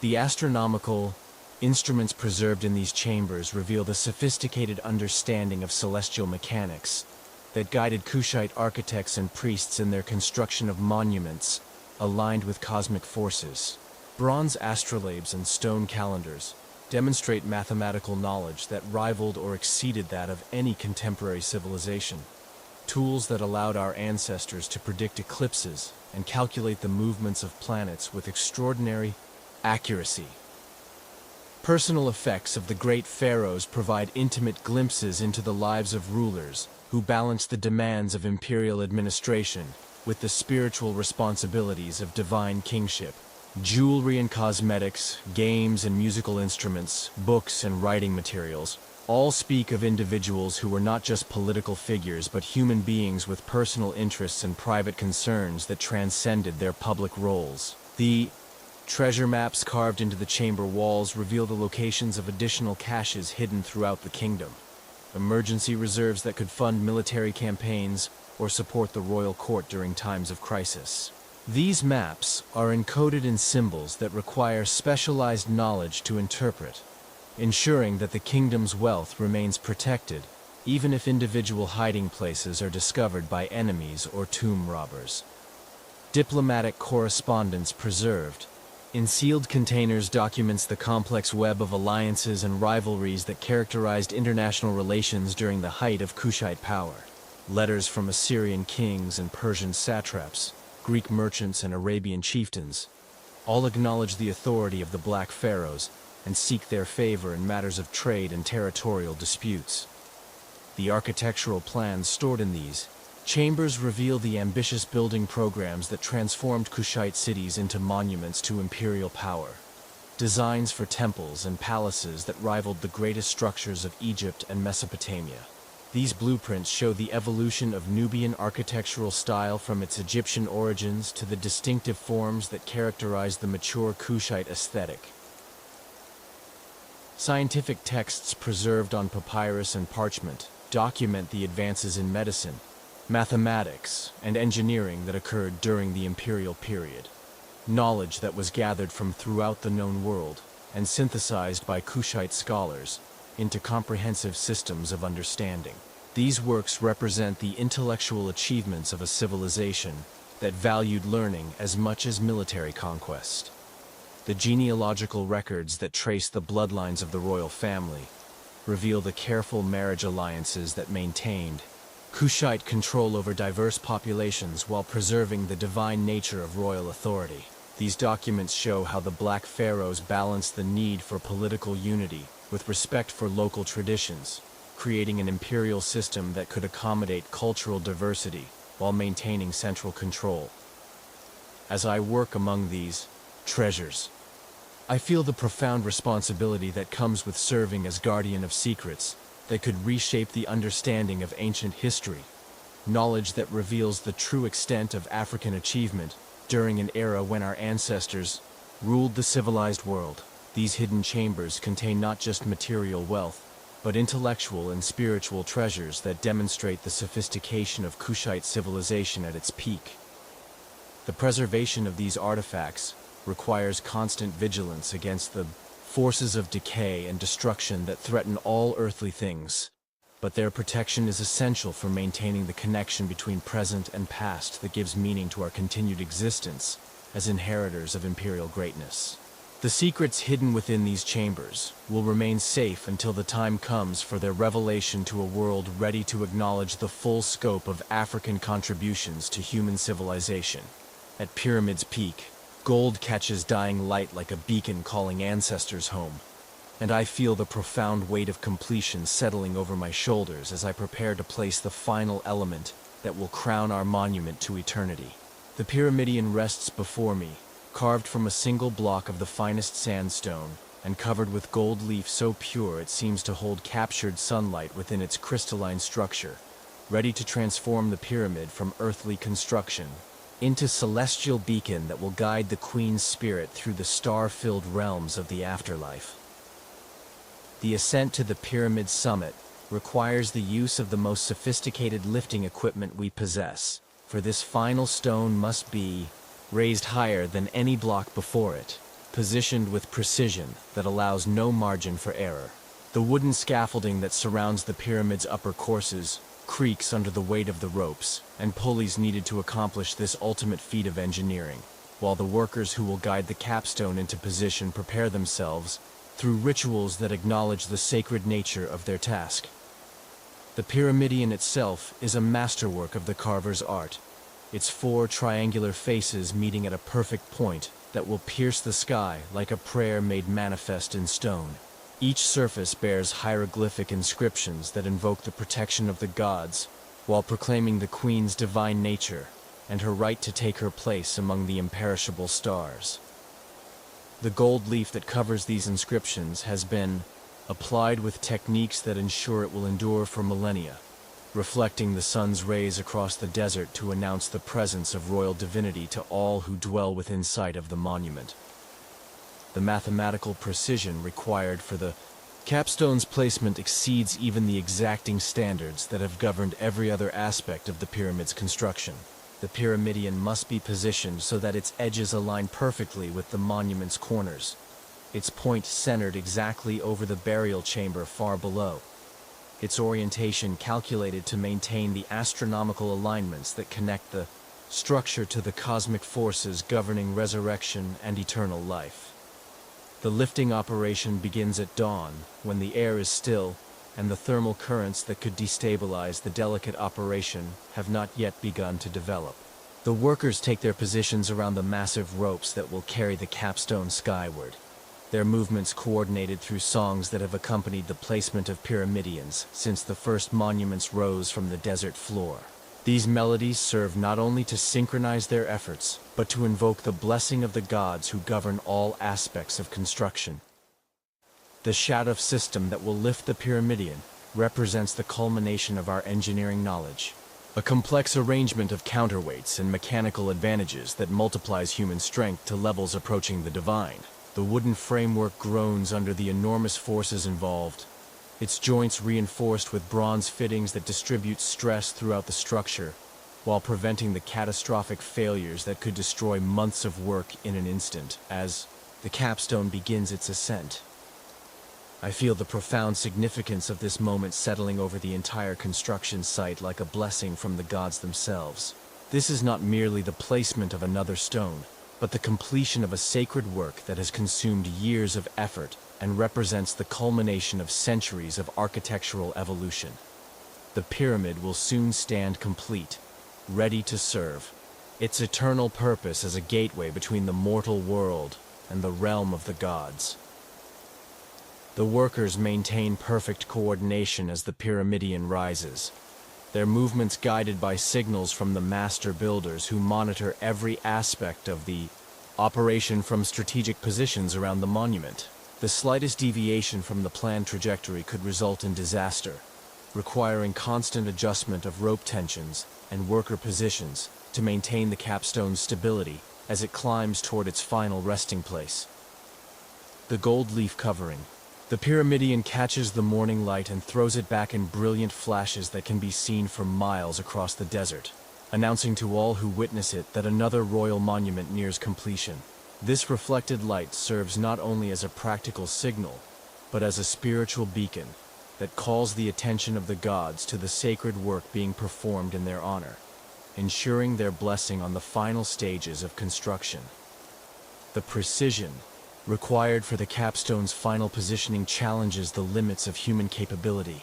The astronomical instruments preserved in these chambers reveal the sophisticated understanding of celestial mechanics that guided Kushite architects and priests in their construction of monuments aligned with cosmic forces. Bronze astrolabes and stone calendars demonstrate mathematical knowledge that rivaled or exceeded that of any contemporary civilization. Tools that allowed our ancestors to predict eclipses and calculate the movements of planets with extraordinary accuracy. Personal effects of the great pharaohs provide intimate glimpses into the lives of rulers who balanced the demands of imperial administration with the spiritual responsibilities of divine kingship. Jewelry and cosmetics, games and musical instruments, books and writing materials all speak of individuals who were not just political figures but human beings with personal interests and private concerns that transcended their public roles. The treasure maps carved into the chamber walls reveal the locations of additional caches hidden throughout the kingdom, emergency reserves that could fund military campaigns or support the royal court during times of crisis. These maps are encoded in symbols that require specialized knowledge to interpret, ensuring that the kingdom's wealth remains protected, even if individual hiding places are discovered by enemies or tomb robbers. Diplomatic correspondence preserved in sealed containers documents the complex web of alliances and rivalries that characterized international relations during the height of Kushite power. Letters from Assyrian kings and Persian satraps, Greek merchants and Arabian chieftains, all acknowledge the authority of the Black Pharaohs and seek their favor in matters of trade and territorial disputes. The architectural plans stored in these chambers reveal the ambitious building programs that transformed Kushite cities into monuments to imperial power. Designs for temples and palaces that rivaled the greatest structures of Egypt and Mesopotamia. These blueprints show the evolution of Nubian architectural style from its Egyptian origins to the distinctive forms that characterize the mature Kushite aesthetic. Scientific texts preserved on papyrus and parchment document the advances in medicine, mathematics, and engineering that occurred during the imperial period. Knowledge that was gathered from throughout the known world and synthesized by Kushite scholars into comprehensive systems of understanding. These works represent the intellectual achievements of a civilization that valued learning as much as military conquest. The genealogical records that trace the bloodlines of the royal family reveal the careful marriage alliances that maintained Kushite control over diverse populations while preserving the divine nature of royal authority. These documents show how the Black Pharaohs balanced the need for political unity with respect for local traditions, creating an imperial system that could accommodate cultural diversity while maintaining central control. As I work among these treasures, I feel the profound responsibility that comes with serving as guardian of secrets that could reshape the understanding of ancient history, knowledge that reveals the true extent of African achievement during an era when our ancestors ruled the civilized world. These hidden chambers contain not just material wealth, but intellectual and spiritual treasures that demonstrate the sophistication of Kushite civilization at its peak. The preservation of these artifacts requires constant vigilance against the forces of decay and destruction that threaten all earthly things, but their protection is essential for maintaining the connection between present and past that gives meaning to our continued existence as inheritors of imperial greatness. The secrets hidden within these chambers will remain safe until the time comes for their revelation to a world ready to acknowledge the full scope of African contributions to human civilization. At Pyramid's peak, gold catches dying light like a beacon calling ancestors home, and I feel the profound weight of completion settling over my shoulders as I prepare to place the final element that will crown our monument to eternity. The Pyramidion rests before me, carved from a single block of the finest sandstone and covered with gold leaf so pure it seems to hold captured sunlight within its crystalline structure, ready to transform the pyramid from earthly construction into celestial beacon that will guide the Queen's spirit through the star-filled realms of the afterlife. The ascent to the pyramid's summit requires the use of the most sophisticated lifting equipment we possess, for this final stone must be raised higher than any block before it, positioned with precision that allows no margin for error. The wooden scaffolding that surrounds the pyramid's upper courses creaks under the weight of the ropes and pulleys needed to accomplish this ultimate feat of engineering, while the workers who will guide the capstone into position prepare themselves through rituals that acknowledge the sacred nature of their task. The pyramidion itself is a masterwork of the carver's art, its 4 triangular faces meeting at a perfect point that will pierce the sky like a prayer made manifest in stone. Each surface bears hieroglyphic inscriptions that invoke the protection of the gods, while proclaiming the Queen's divine nature and her right to take her place among the imperishable stars. The gold leaf that covers these inscriptions has been applied with techniques that ensure it will endure for millennia, reflecting the sun's rays across the desert to announce the presence of royal divinity to all who dwell within sight of the monument. The mathematical precision required for the capstone's placement exceeds even the exacting standards that have governed every other aspect of the pyramid's construction. The pyramidion must be positioned so that its edges align perfectly with the monument's corners, its point centered exactly over the burial chamber far below, its orientation calculated to maintain the astronomical alignments that connect the structure to the cosmic forces governing resurrection and eternal life. The lifting operation begins at dawn, when the air is still, and the thermal currents that could destabilize the delicate operation have not yet begun to develop. The workers take their positions around the massive ropes that will carry the capstone skyward. their movements coordinated through songs that have accompanied the placement of pyramidions since the first monuments rose from the desert floor. These melodies serve not only to synchronize their efforts, but to invoke the blessing of the gods who govern all aspects of construction. The shadow system that will lift the pyramidion represents the culmination of our engineering knowledge, a complex arrangement of counterweights and mechanical advantages that multiplies human strength to levels approaching the divine. The wooden framework groans under the enormous forces involved, its joints reinforced with bronze fittings that distribute stress throughout the structure, while preventing the catastrophic failures that could destroy months of work in an instant. As the capstone begins its ascent, I feel the profound significance of this moment settling over the entire construction site like a blessing from the gods themselves. This is not merely the placement of another stone, but the completion of a sacred work that has consumed years of effort and represents the culmination of centuries of architectural evolution. The pyramid will soon stand complete, ready to serve its eternal purpose as a gateway between the mortal world and the realm of the gods. The workers maintain perfect coordination as the pyramidion rises, their movements guided by signals from the master builders who monitor every aspect of the operation from strategic positions around the monument. The slightest deviation from the planned trajectory could result in disaster, requiring constant adjustment of rope tensions and worker positions to maintain the capstone's stability as it climbs toward its final resting place. The gold leaf covering. The pyramidion catches the morning light and throws it back in brilliant flashes that can be seen for miles across the desert, announcing to all who witness it that another royal monument nears completion. This reflected light serves not only as a practical signal, but as a spiritual beacon that calls the attention of the gods to the sacred work being performed in their honor, ensuring their blessing on the final stages of construction. The precision required for the capstone's final positioning challenges the limits of human capability,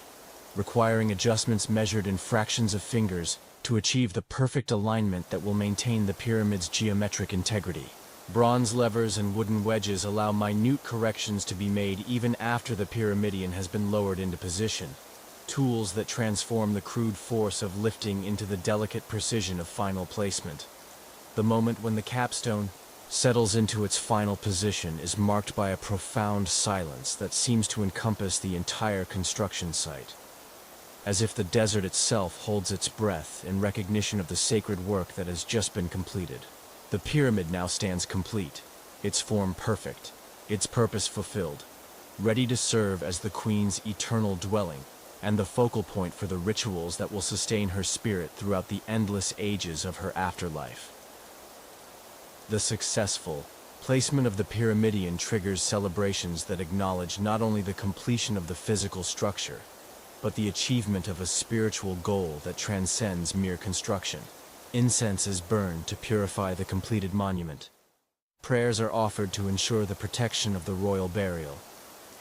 requiring adjustments measured in fractions of fingers to achieve the perfect alignment that will maintain the pyramid's geometric integrity. Bronze levers and wooden wedges allow minute corrections to be made even after the pyramidion has been lowered into position, tools that transform the crude force of lifting into the delicate precision of final placement. The moment when the capstone settles into its final position is marked by a profound silence that seems to encompass the entire construction site, as if the desert itself holds its breath in recognition of the sacred work that has just been completed. The pyramid now stands complete, its form perfect, its purpose fulfilled, ready to serve as the Queen's eternal dwelling and the focal point for the rituals that will sustain her spirit throughout the endless ages of her afterlife. The successful placement of the pyramidion triggers celebrations that acknowledge not only the completion of the physical structure, but the achievement of a spiritual goal that transcends mere construction. Incense is burned to purify the completed monument. Prayers are offered to ensure the protection of the royal burial,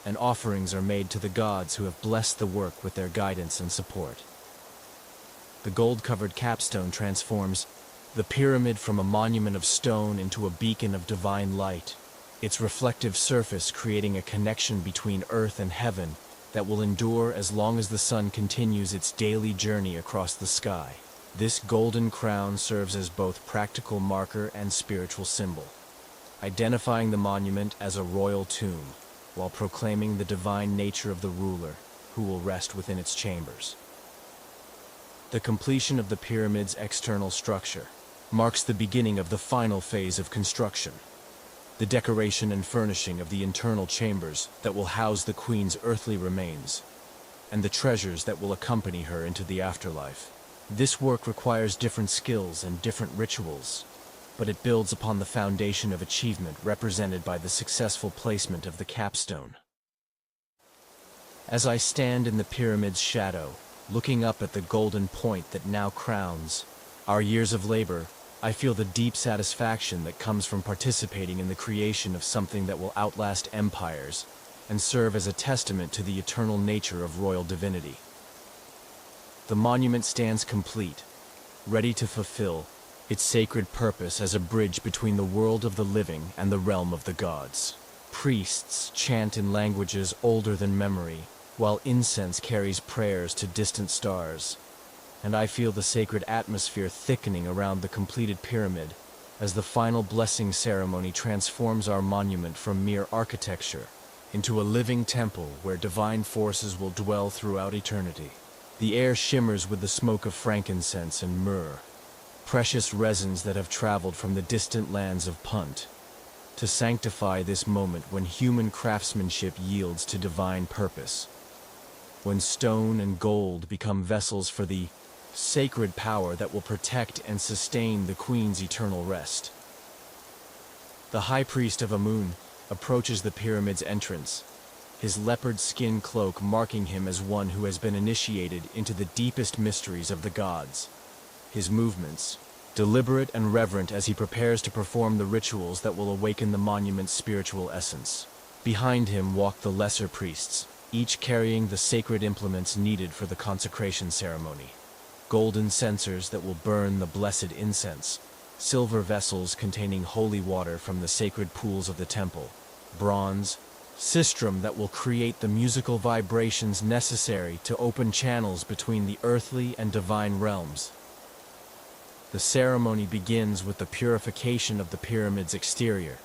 and offerings are made to the gods who have blessed the work with their guidance and support. The gold-covered capstone transforms the pyramid from a monument of stone into a beacon of divine light, its reflective surface creating a connection between earth and heaven that will endure as long as the sun continues its daily journey across the sky. This golden crown serves as both practical marker and spiritual symbol, identifying the monument as a royal tomb, while proclaiming the divine nature of the ruler who will rest within its chambers. The completion of the pyramid's external structure marks the beginning of the final phase of construction, the decoration and furnishing of the internal chambers that will house the Queen's earthly remains, and the treasures that will accompany her into the afterlife. This work requires different skills and different rituals, but it builds upon the foundation of achievement represented by the successful placement of the capstone. As I stand in the pyramid's shadow, looking up at the golden point that now crowns our years of labor, I feel the deep satisfaction that comes from participating in the creation of something that will outlast empires and serve as a testament to the eternal nature of royal divinity. The monument stands complete, ready to fulfill its sacred purpose as a bridge between the world of the living and the realm of the gods. Priests chant in languages older than memory, while incense carries prayers to distant stars. And I feel the sacred atmosphere thickening around the completed pyramid as the final blessing ceremony transforms our monument from mere architecture into a living temple where divine forces will dwell throughout eternity. The air shimmers with the smoke of frankincense and myrrh, precious resins that have traveled from the distant lands of Punt, to sanctify this moment when human craftsmanship yields to divine purpose, when stone and gold become vessels for the sacred power that will protect and sustain the Queen's eternal rest. The High Priest of Amun approaches the pyramid's entrance, his leopard skin cloak marking him as one who has been initiated into the deepest mysteries of the gods. His movements, deliberate and reverent as he prepares to perform the rituals that will awaken the monument's spiritual essence. Behind him walk the lesser priests, each carrying the sacred implements needed for the consecration ceremony. Golden censers that will burn the blessed incense, silver vessels containing holy water from the sacred pools of the temple, bronze sistrum that will create the musical vibrations necessary to open channels between the earthly and divine realms. The ceremony begins with the purification of the pyramid's exterior,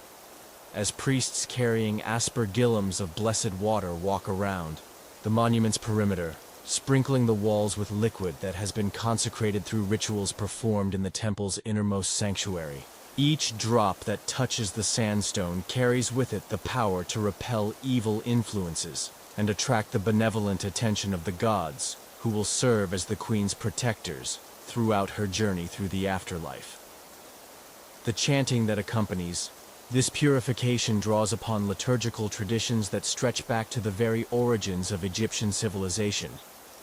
as priests carrying aspergillums of blessed water walk around the monument's perimeter, sprinkling the walls with liquid that has been consecrated through rituals performed in the temple's innermost sanctuary. Each drop that touches the sandstone carries with it the power to repel evil influences and attract the benevolent attention of the gods, who will serve as the Queen's protectors throughout her journey through the afterlife. The chanting that accompanies this purification draws upon liturgical traditions that stretch back to the very origins of Egyptian civilization,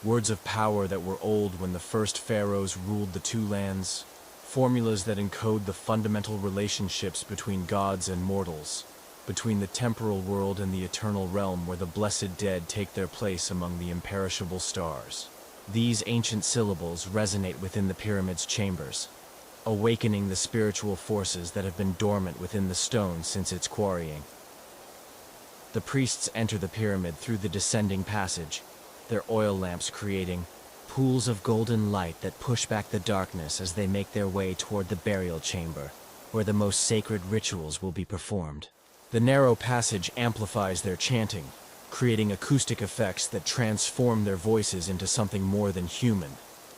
words of power that were old when the first pharaohs ruled the two lands, formulas that encode the fundamental relationships between gods and mortals, between the temporal world and the eternal realm where the blessed dead take their place among the imperishable stars. These ancient syllables resonate within the pyramid's chambers, awakening the spiritual forces that have been dormant within the stone since its quarrying. The priests enter the pyramid through the descending passage, their oil lamps creating pools of golden light that push back the darkness as they make their way toward the burial chamber, where the most sacred rituals will be performed. The narrow passage amplifies their chanting, creating acoustic effects that transform their voices into something more than human,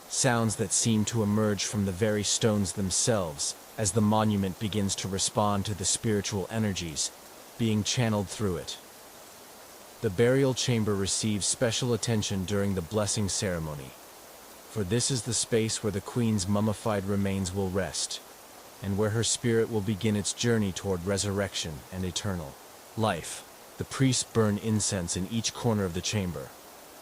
sounds that seem to emerge from the very stones themselves as the monument begins to respond to the spiritual energies being channeled through it. The burial chamber receives special attention during the blessing ceremony, for this is the space where the Queen's mummified remains will rest, and where her spirit will begin its journey toward resurrection and eternal life. The priests burn incense in each corner of the chamber,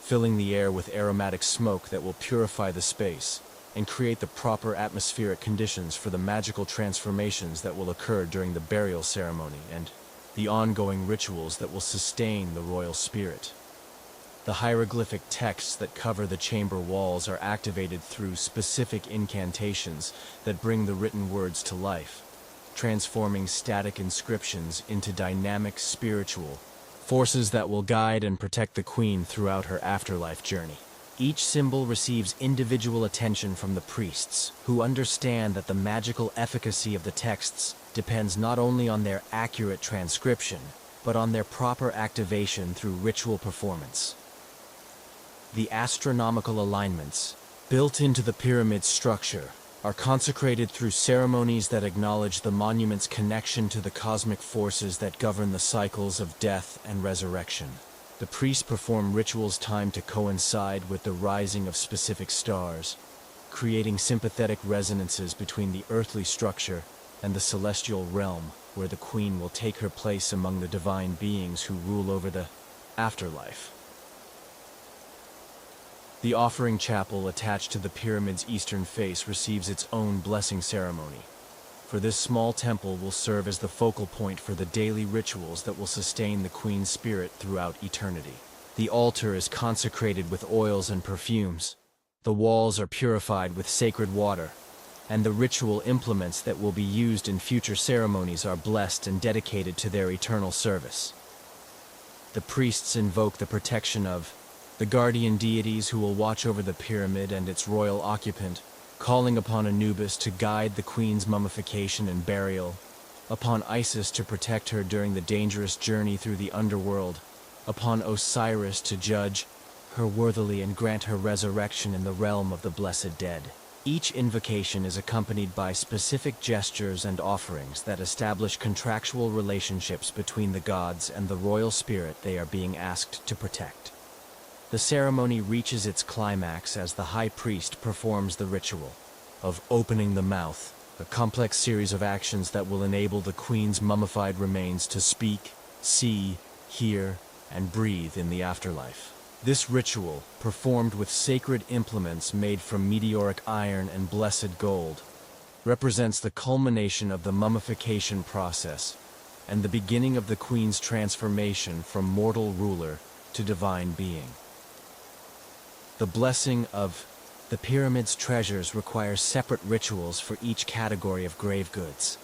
filling the air with aromatic smoke that will purify the space and create the proper atmospheric conditions for the magical transformations that will occur during the burial ceremony and the ongoing rituals that will sustain the royal spirit. The hieroglyphic texts that cover the chamber walls are activated through specific incantations that bring the written words to life, transforming static inscriptions into dynamic spiritual forces that will guide and protect the Queen throughout her afterlife journey. Each symbol receives individual attention from the priests, who understand that the magical efficacy of the texts depends not only on their accurate transcription, but on their proper activation through ritual performance. The astronomical alignments, built into the pyramid's structure, are consecrated through ceremonies that acknowledge the monument's connection to the cosmic forces that govern the cycles of death and resurrection. The priests perform rituals timed to coincide with the rising of specific stars, creating sympathetic resonances between the earthly structure and the celestial realm, where the Queen will take her place among the divine beings who rule over the afterlife. The offering chapel attached to the pyramid's eastern face receives its own blessing ceremony, for this small temple will serve as the focal point for the daily rituals that will sustain the Queen's spirit throughout eternity. The altar is consecrated with oils and perfumes. The walls are purified with sacred water, and the ritual implements that will be used in future ceremonies are blessed and dedicated to their eternal service. The priests invoke the protection of the guardian deities who will watch over the pyramid and its royal occupant, calling upon Anubis to guide the queen's mummification and burial, upon Isis to protect her during the dangerous journey through the underworld, upon Osiris to judge her worthily and grant her resurrection in the realm of the blessed dead. Each invocation is accompanied by specific gestures and offerings that establish contractual relationships between the gods and the royal spirit they are being asked to protect. The ceremony reaches its climax as the high priest performs the ritual of opening the mouth, a complex series of actions that will enable the queen's mummified remains to speak, see, hear, and breathe in the afterlife. This ritual, performed with sacred implements made from meteoric iron and blessed gold, represents the culmination of the mummification process and the beginning of the queen's transformation from mortal ruler to divine being. The blessing of the pyramid's treasures requires separate rituals for each category of grave goods,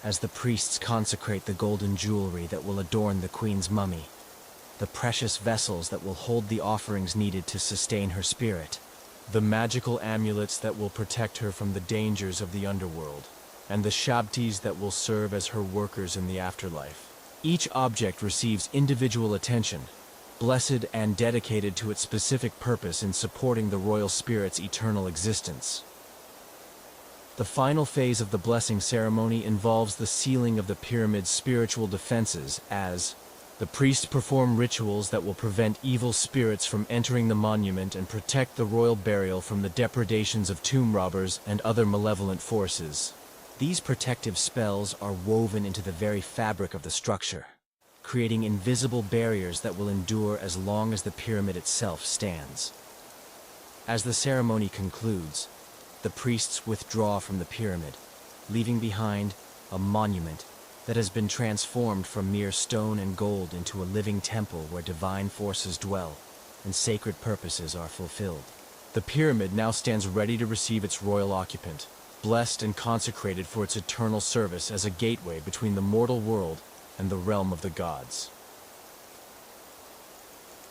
as the priests consecrate the golden jewelry that will adorn the queen's mummy, the precious vessels that will hold the offerings needed to sustain her spirit, the magical amulets that will protect her from the dangers of the underworld, and the shabtis that will serve as her workers in the afterlife. Each object receives individual attention, blessed and dedicated to its specific purpose in supporting the royal spirit's eternal existence. The final phase of the blessing ceremony involves the sealing of the pyramid's spiritual defenses as the priests perform rituals that will prevent evil spirits from entering the monument and protect the royal burial from the depredations of tomb robbers and other malevolent forces. These protective spells are woven into the very fabric of the structure, creating invisible barriers that will endure as long as the pyramid itself stands. As the ceremony concludes, the priests withdraw from the pyramid, leaving behind a monument that has been transformed from mere stone and gold into a living temple where divine forces dwell and sacred purposes are fulfilled. The pyramid now stands ready to receive its royal occupant, blessed and consecrated for its eternal service as a gateway between the mortal world and the realm of the gods.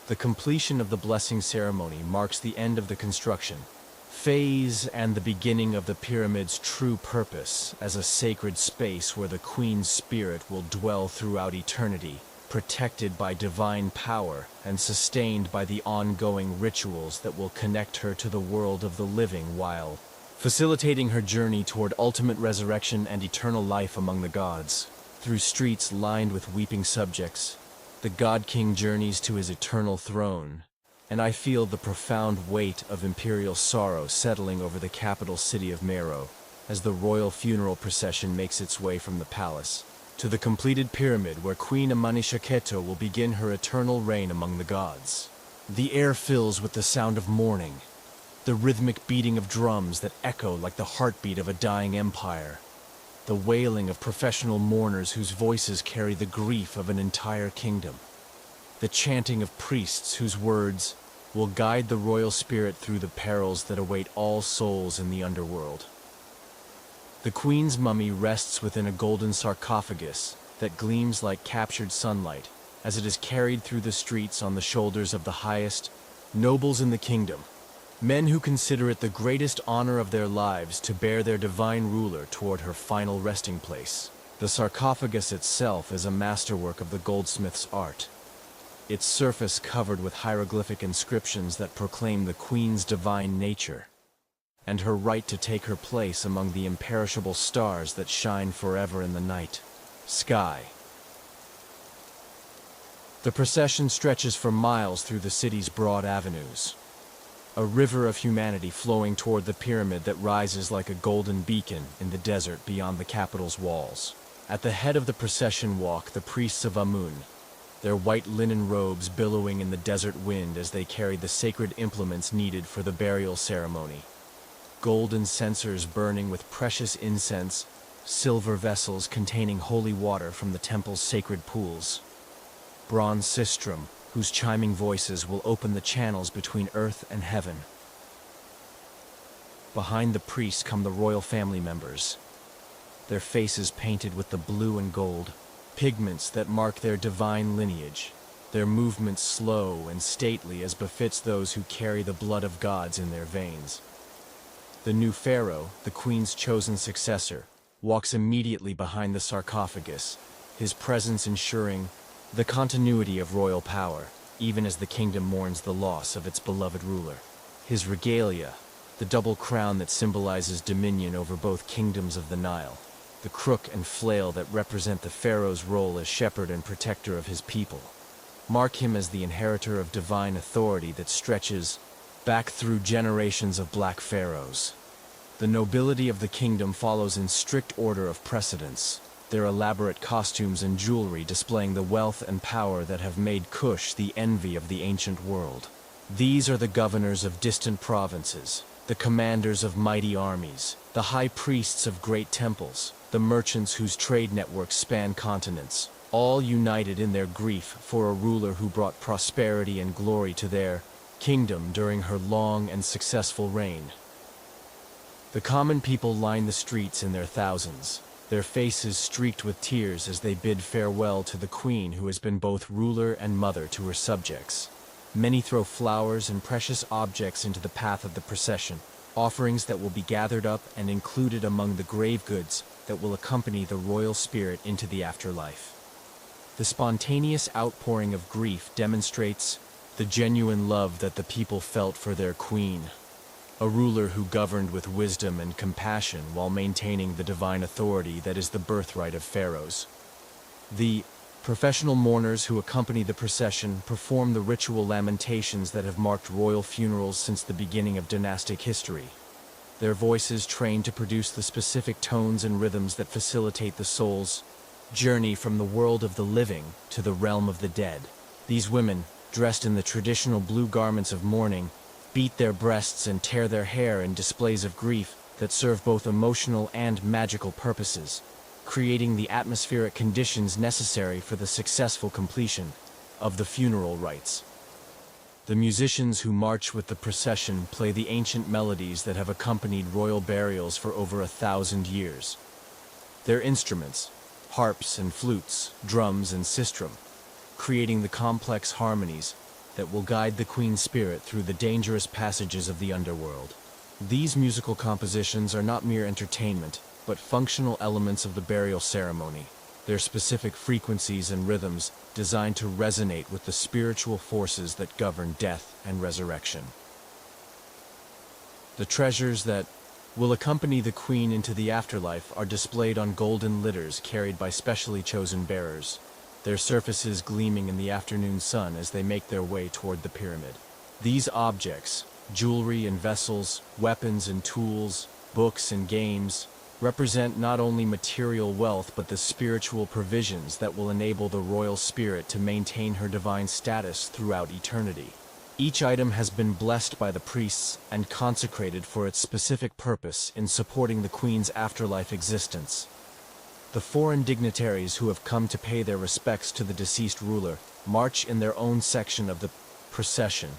The completion of the blessing ceremony marks the end of the construction phase and the beginning of the pyramid's true purpose as a sacred space where the queen's spirit will dwell throughout eternity, protected by divine power and sustained by the ongoing rituals that will connect her to the world of the living while facilitating her journey toward ultimate resurrection and eternal life among the gods. Through streets lined with weeping subjects, the God King journeys to his eternal throne, and I feel the profound weight of imperial sorrow settling over the capital city of Meru as the royal funeral procession makes its way from the palace to the completed pyramid where Queen Amanishakheto will begin her eternal reign among the gods. The air fills with the sound of mourning, the rhythmic beating of drums that echo like the heartbeat of a dying empire, the wailing of professional mourners whose voices carry the grief of an entire kingdom, the chanting of priests whose words will guide the royal spirit through the perils that await all souls in the underworld. The queen's mummy rests within a golden sarcophagus that gleams like captured sunlight as it is carried through the streets on the shoulders of the highest nobles in the kingdom, men who consider it the greatest honor of their lives to bear their divine ruler toward her final resting place. The sarcophagus itself is a masterwork of the goldsmith's art, its surface covered with hieroglyphic inscriptions that proclaim the queen's divine nature and her right to take her place among the imperishable stars that shine forever in the night sky. The procession stretches for miles through the city's broad avenues, a river of humanity flowing toward the pyramid that rises like a golden beacon in the desert beyond the capital's walls. At the head of the procession walk the priests of Amun, their white linen robes billowing in the desert wind as they carry the sacred implements needed for the burial ceremony. Golden censers burning with precious incense, silver vessels containing holy water from the temple's sacred pools, bronze sistrum whose chiming voices will open the channels between earth and heaven. Behind the priest come the royal family members, their faces painted with the blue and gold, pigments that mark their divine lineage, their movements slow and stately as befits those who carry the blood of gods in their veins. The new pharaoh, the queen's chosen successor, walks immediately behind the sarcophagus, his presence ensuring the continuity of royal power, even as the kingdom mourns the loss of its beloved ruler. His regalia, the double crown that symbolizes dominion over both kingdoms of the Nile, the crook and flail that represent the pharaoh's role as shepherd and protector of his people, mark him as the inheritor of divine authority that stretches back through generations of black pharaohs. The nobility of the kingdom follows in strict order of precedence, their elaborate costumes and jewelry displaying the wealth and power that have made Kush the envy of the ancient world. These are the governors of distant provinces, the commanders of mighty armies, the high priests of great temples, the merchants whose trade networks span continents, all united in their grief for a ruler who brought prosperity and glory to their kingdom during her long and successful reign. The common people line the streets in their thousands, their faces streaked with tears as they bid farewell to the queen who has been both ruler and mother to her subjects. Many throw flowers and precious objects into the path of the procession, offerings that will be gathered up and included among the grave goods that will accompany the royal spirit into the afterlife. The spontaneous outpouring of grief demonstrates the genuine love that the people felt for their queen, a ruler who governed with wisdom and compassion while maintaining the divine authority that is the birthright of pharaohs. The professional mourners who accompany the procession perform the ritual lamentations that have marked royal funerals since the beginning of dynastic history, their voices trained to produce the specific tones and rhythms that facilitate the soul's journey from the world of the living to the realm of the dead. These women, dressed in the traditional blue garments of mourning, beat their breasts and tear their hair in displays of grief that serve both emotional and magical purposes, creating the atmospheric conditions necessary for the successful completion of the funeral rites. The musicians who march with the procession play the ancient melodies that have accompanied royal burials for over 1,000 years. Their instruments, harps and flutes, drums and sistrum, creating the complex harmonies that will guide the queen's spirit through the dangerous passages of the underworld. These musical compositions are not mere entertainment, but functional elements of the burial ceremony, their specific frequencies and rhythms designed to resonate with the spiritual forces that govern death and resurrection. The treasures that will accompany the queen into the afterlife are displayed on golden litters carried by specially chosen bearers, their surfaces gleaming in the afternoon sun as they make their way toward the pyramid. These objects, jewelry and vessels, weapons and tools, books and games, represent not only material wealth but the spiritual provisions that will enable the royal spirit to maintain her divine status throughout eternity. Each item has been blessed by the priests and consecrated for its specific purpose in supporting the queen's afterlife existence. The foreign dignitaries who have come to pay their respects to the deceased ruler march in their own section of the procession,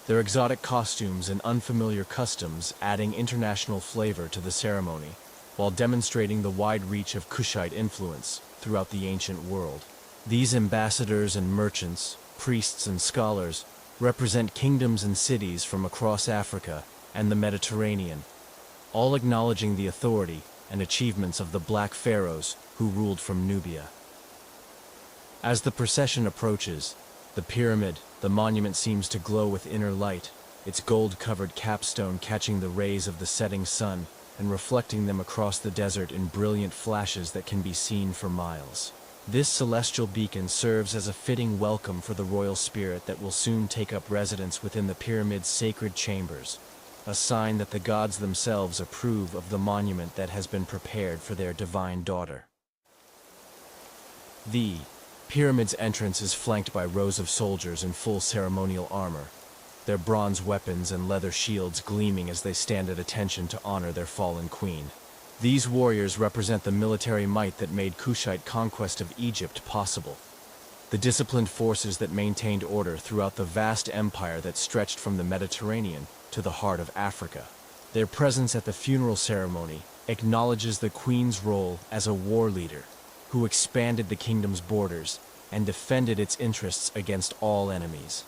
their exotic costumes and unfamiliar customs adding international flavor to the ceremony, while demonstrating the wide reach of Kushite influence throughout the ancient world. These ambassadors and merchants, priests and scholars, represent kingdoms and cities from across Africa and the Mediterranean, all acknowledging the authority and achievements of the black pharaohs who ruled from Nubia. As the procession approaches, the pyramid, the monument seems to glow with inner light, its gold-covered capstone catching the rays of the setting sun and reflecting them across the desert in brilliant flashes that can be seen for miles. This celestial beacon serves as a fitting welcome for the royal spirit that will soon take up residence within the pyramid's sacred chambers, a sign that the gods themselves approve of the monument that has been prepared for their divine daughter. The pyramid's entrance is flanked by rows of soldiers in full ceremonial armor, their bronze weapons and leather shields gleaming as they stand at attention to honor their fallen queen. These warriors represent the military might that made Kushite conquest of Egypt possible, the disciplined forces that maintained order throughout the vast empire that stretched from the Mediterranean to the heart of Africa. Their presence at the funeral ceremony acknowledges the queen's role as a war leader who expanded the kingdom's borders and defended its interests against all enemies.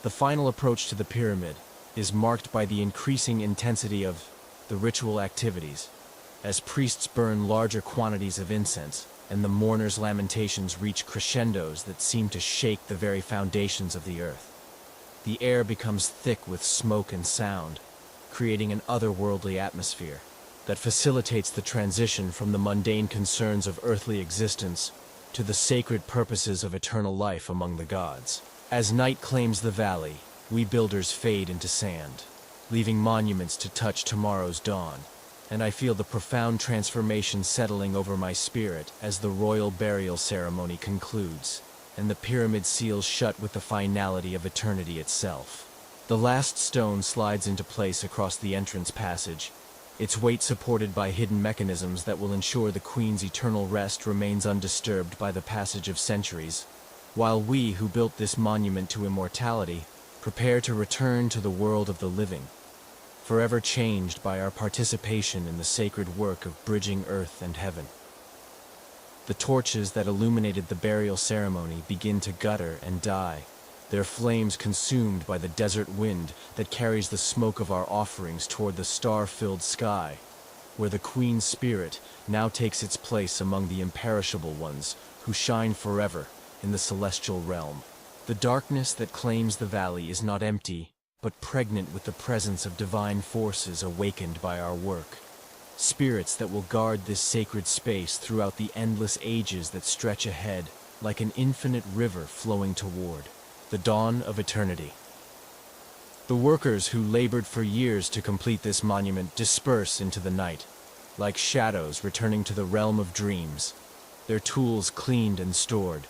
The final approach to the pyramid is marked by the increasing intensity of the ritual activities, as priests burn larger quantities of incense and the mourners' lamentations reach crescendos that seem to shake the very foundations of the earth. The air becomes thick with smoke and sound, creating an otherworldly atmosphere that facilitates the transition from the mundane concerns of earthly existence to the sacred purposes of eternal life among the gods. As night claims the valley, we builders fade into sand, leaving monuments to touch tomorrow's dawn, and I feel the profound transformation settling over my spirit as the royal burial ceremony concludes, and the pyramid seals shut with the finality of eternity itself. The last stone slides into place across the entrance passage, its weight supported by hidden mechanisms that will ensure the Queen's eternal rest remains undisturbed by the passage of centuries, while we who built this monument to immortality prepare to return to the world of the living, forever changed by our participation in the sacred work of bridging earth and heaven. The torches that illuminated the burial ceremony begin to gutter and die, their flames consumed by the desert wind that carries the smoke of our offerings toward the star-filled sky, where the Queen's spirit now takes its place among the imperishable ones who shine forever in the celestial realm. The darkness that claims the valley is not empty, but pregnant with the presence of divine forces awakened by our work. Spirits that will guard this sacred space throughout the endless ages that stretch ahead, like an infinite river flowing toward the dawn of eternity. The workers who labored for years to complete this monument disperse into the night, like shadows returning to the realm of dreams, their tools cleaned and stored,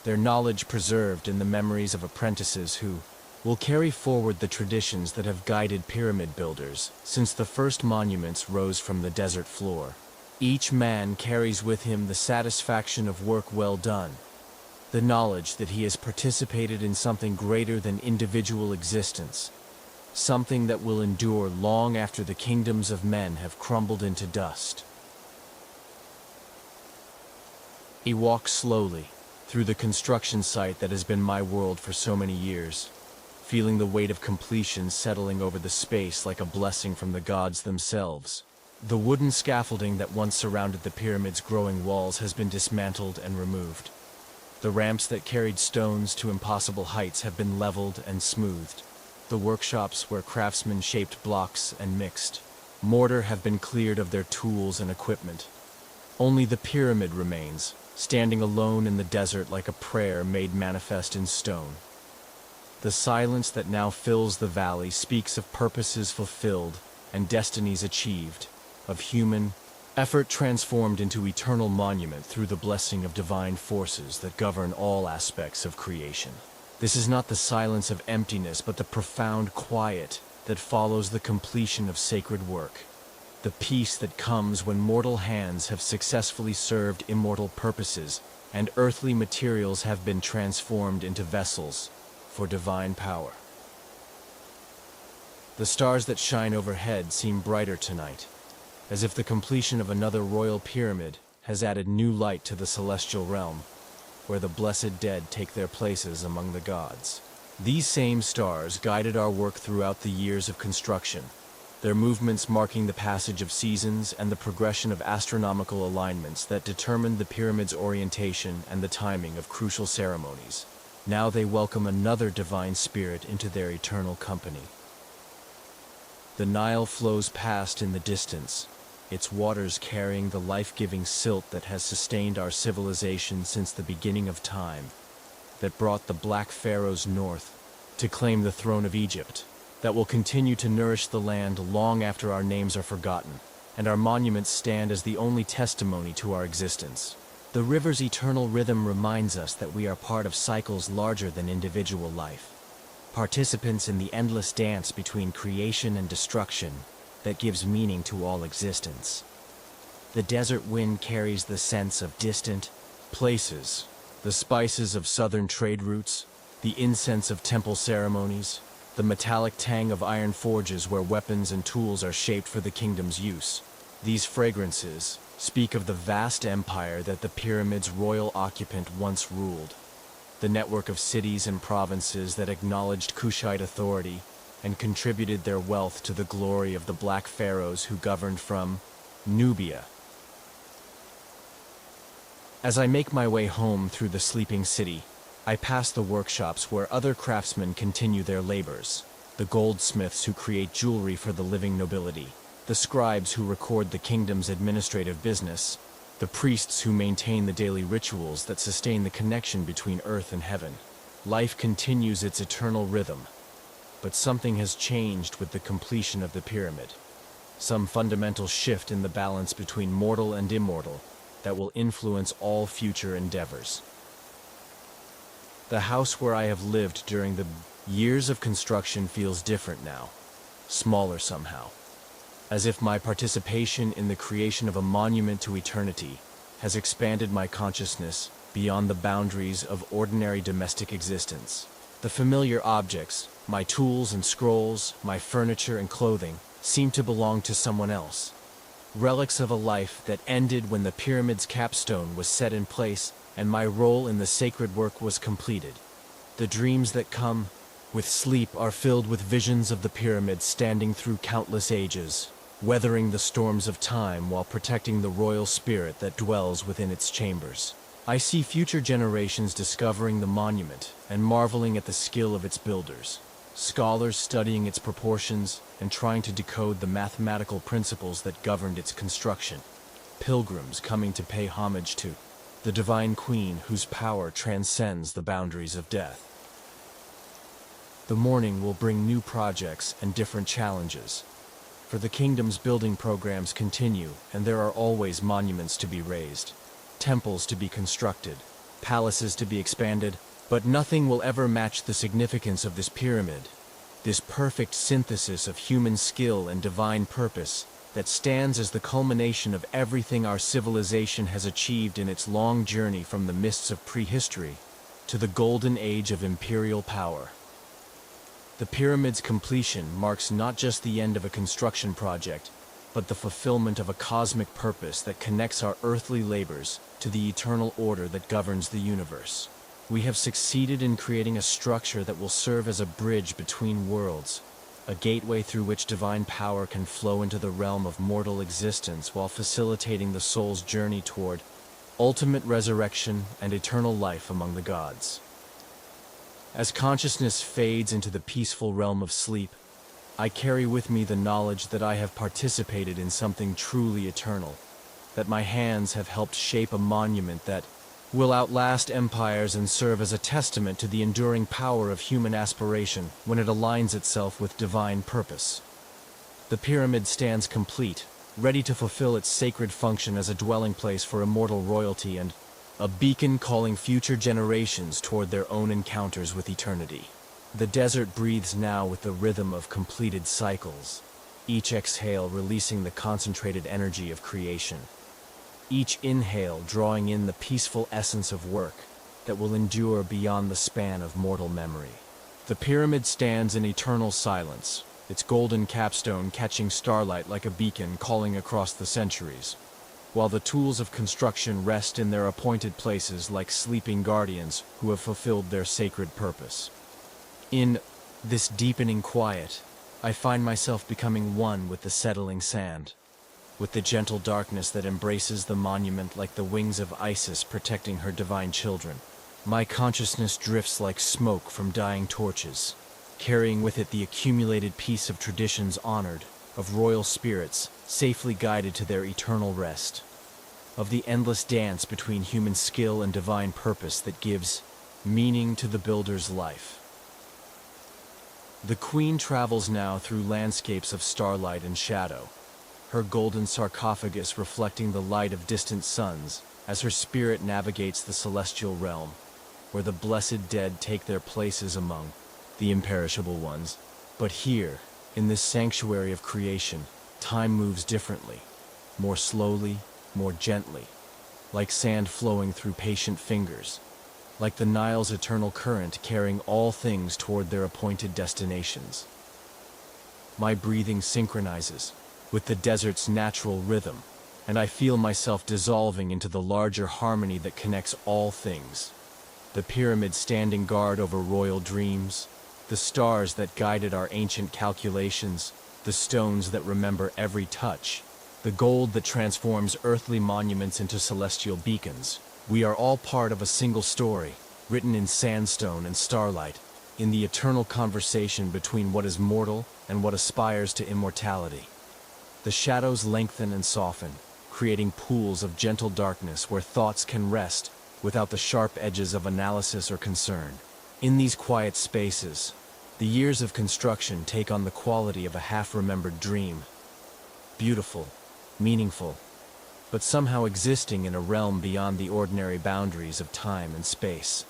their knowledge preserved in the memories of apprentices who will carry forward the traditions that have guided pyramid builders since the first monuments rose from the desert floor. Each man carries with him the satisfaction of work well done, the knowledge that he has participated in something greater than individual existence, something that will endure long after the kingdoms of men have crumbled into dust. He walks slowly through the construction site that has been my world for so many years, feeling the weight of completion settling over the space like a blessing from the gods themselves. The wooden scaffolding that once surrounded the pyramid's growing walls has been dismantled and removed. The ramps that carried stones to impossible heights have been leveled and smoothed. The workshops where craftsmen shaped blocks and mixed mortar have been cleared of their tools and equipment. Only the pyramid remains, standing alone in the desert like a prayer made manifest in stone. The silence that now fills the valley speaks of purposes fulfilled and destinies achieved, of human effort transformed into eternal monument through the blessing of divine forces that govern all aspects of creation. This is not the silence of emptiness, but the profound quiet that follows the completion of sacred work. The peace that comes when mortal hands have successfully served immortal purposes and earthly materials have been transformed into vessels for divine power. The stars that shine overhead seem brighter tonight, as if the completion of another royal pyramid has added new light to the celestial realm, where the blessed dead take their places among the gods. These same stars guided our work throughout the years of construction, their movements marking the passage of seasons and the progression of astronomical alignments that determined the pyramid's orientation and the timing of crucial ceremonies. Now they welcome another divine spirit into their eternal company. The Nile flows past in the distance, its waters carrying the life-giving silt that has sustained our civilization since the beginning of time, that brought the black pharaohs north to claim the throne of Egypt, that will continue to nourish the land long after our names are forgotten, and our monuments stand as the only testimony to our existence. The river's eternal rhythm reminds us that we are part of cycles larger than individual life, participants in the endless dance between creation and destruction that gives meaning to all existence. The desert wind carries the sense of distant places, the spices of southern trade routes, the incense of temple ceremonies, the metallic tang of iron forges where weapons and tools are shaped for the kingdom's use. These fragrances speak of the vast empire that the pyramid's royal occupant once ruled, the network of cities and provinces that acknowledged Kushite authority and contributed their wealth to the glory of the black pharaohs who governed from Nubia. As I make my way home through the sleeping city, I pass the workshops where other craftsmen continue their labors, the goldsmiths who create jewelry for the living nobility, the scribes who record the kingdom's administrative business, the priests who maintain the daily rituals that sustain the connection between earth and heaven. Life continues its eternal rhythm, but something has changed with the completion of the pyramid. Some fundamental shift in the balance between mortal and immortal that will influence all future endeavors. The house where I have lived during the years of construction feels different now, smaller somehow, as if my participation in the creation of a monument to eternity has expanded my consciousness beyond the boundaries of ordinary domestic existence. The familiar objects, my tools and scrolls, my furniture and clothing, seem to belong to someone else. Relics of a life that ended when the pyramid's capstone was set in place and my role in the sacred work was completed. The dreams that come with sleep are filled with visions of the pyramid standing through countless ages, weathering the storms of time while protecting the royal spirit that dwells within its chambers. I see future generations discovering the monument and marveling at the skill of its builders, scholars studying its proportions and trying to decode the mathematical principles that governed its construction, pilgrims coming to pay homage to the divine queen whose power transcends the boundaries of death. The morning will bring new projects and different challenges, for the kingdom's building programs continue and there are always monuments to be raised, temples to be constructed, palaces to be expanded, but nothing will ever match the significance of this pyramid, this perfect synthesis of human skill and divine purpose that stands as the culmination of everything our civilization has achieved in its long journey from the mists of prehistory to the golden age of imperial power. The pyramid's completion marks not just the end of a construction project, but the fulfillment of a cosmic purpose that connects our earthly labors to the eternal order that governs the universe. We have succeeded in creating a structure that will serve as a bridge between worlds, a gateway through which divine power can flow into the realm of mortal existence while facilitating the soul's journey toward ultimate resurrection and eternal life among the gods. As consciousness fades into the peaceful realm of sleep, I carry with me the knowledge that I have participated in something truly eternal, that my hands have helped shape a monument that will outlast empires and serve as a testament to the enduring power of human aspiration when it aligns itself with divine purpose. The pyramid stands complete, ready to fulfill its sacred function as a dwelling place for immortal royalty and a beacon calling future generations toward their own encounters with eternity. The desert breathes now with the rhythm of completed cycles, each exhale releasing the concentrated energy of creation. Each inhale drawing in the peaceful essence of work that will endure beyond the span of mortal memory. The pyramid stands in eternal silence, its golden capstone catching starlight like a beacon calling across the centuries, while the tools of construction rest in their appointed places like sleeping guardians who have fulfilled their sacred purpose. In this deepening quiet, I find myself becoming one with the settling sand, with the gentle darkness that embraces the monument like the wings of Isis protecting her divine children. My consciousness drifts like smoke from dying torches, carrying with it the accumulated peace of traditions honored, of royal spirits safely guided to their eternal rest, of the endless dance between human skill and divine purpose that gives meaning to the builder's life. The queen travels now through landscapes of starlight and shadow, her golden sarcophagus reflecting the light of distant suns as her spirit navigates the celestial realm, where the blessed dead take their places among the imperishable ones. But here, in this sanctuary of creation, time moves differently, more slowly, more gently, like sand flowing through patient fingers, like the Nile's eternal current carrying all things toward their appointed destinations. My breathing synchronizes with the desert's natural rhythm, and I feel myself dissolving into the larger harmony that connects all things. The pyramids standing guard over royal dreams, the stars that guided our ancient calculations, the stones that remember every touch, the gold that transforms earthly monuments into celestial beacons. We are all part of a single story, written in sandstone and starlight, in the eternal conversation between what is mortal and what aspires to immortality. The shadows lengthen and soften, creating pools of gentle darkness where thoughts can rest without the sharp edges of analysis or concern. In these quiet spaces, the years of construction take on the quality of a half-remembered dream. Beautiful, meaningful, but somehow existing in a realm beyond the ordinary boundaries of time and space.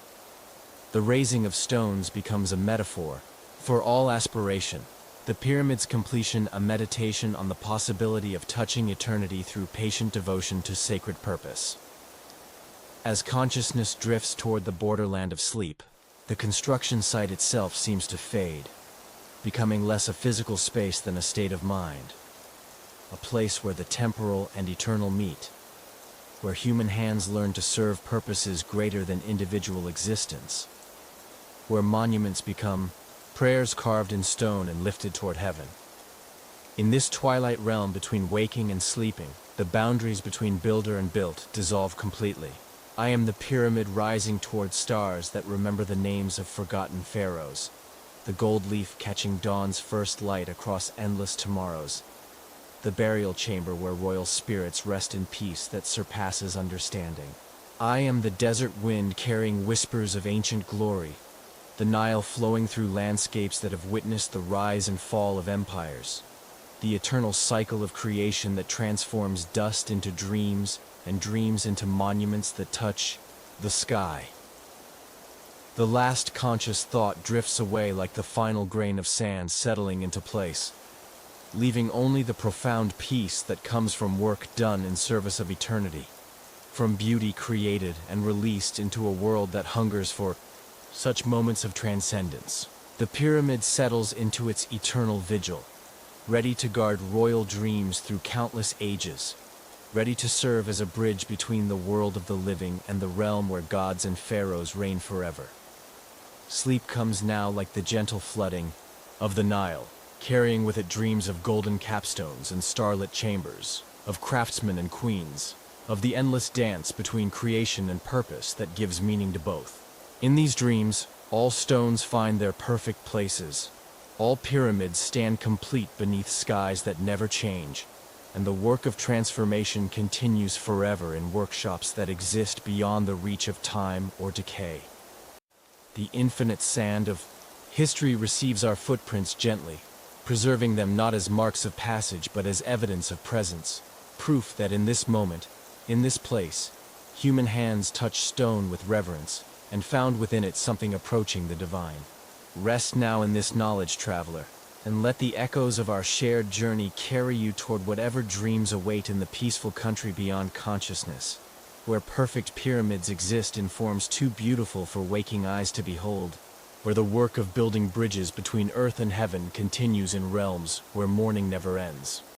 The raising of stones becomes a metaphor for all aspiration, the pyramid's completion a meditation on the possibility of touching eternity through patient devotion to sacred purpose. As consciousness drifts toward the borderland of sleep, the construction site itself seems to fade, becoming less a physical space than a state of mind. A place where the temporal and eternal meet, where human hands learn to serve purposes greater than individual existence, where monuments become prayers carved in stone and lifted toward heaven. In this twilight realm between waking and sleeping, the boundaries between builder and built dissolve completely. I am the pyramid rising toward stars that remember the names of forgotten pharaohs, the gold leaf catching dawn's first light across endless tomorrows, the burial chamber where royal spirits rest in peace that surpasses understanding. I am the desert wind carrying whispers of ancient glory, the Nile flowing through landscapes that have witnessed the rise and fall of empires, the eternal cycle of creation that transforms dust into dreams and dreams into monuments that touch the sky. The last conscious thought drifts away like the final grain of sand settling into place, leaving only the profound peace that comes from work done in service of eternity, from beauty created and released into a world that hungers for such moments of transcendence. The pyramid settles into its eternal vigil, ready to guard royal dreams through countless ages, ready to serve as a bridge between the world of the living and the realm where gods and pharaohs reign forever. Sleep comes now like the gentle flooding of the Nile, carrying with it dreams of golden capstones and starlit chambers, of craftsmen and queens, of the endless dance between creation and purpose that gives meaning to both. In these dreams, all stones find their perfect places, all pyramids stand complete beneath skies that never change, and the work of transformation continues forever in workshops that exist beyond the reach of time or decay. The infinite sand of history receives our footprints gently, preserving them not as marks of passage but as evidence of presence, proof that in this moment, in this place, human hands touch stone with reverence, and found within it something approaching the divine. Rest now in this knowledge, traveler, and let the echoes of our shared journey carry you toward whatever dreams await in the peaceful country beyond consciousness, where perfect pyramids exist in forms too beautiful for waking eyes to behold, where the work of building bridges between earth and heaven continues in realms where morning never ends.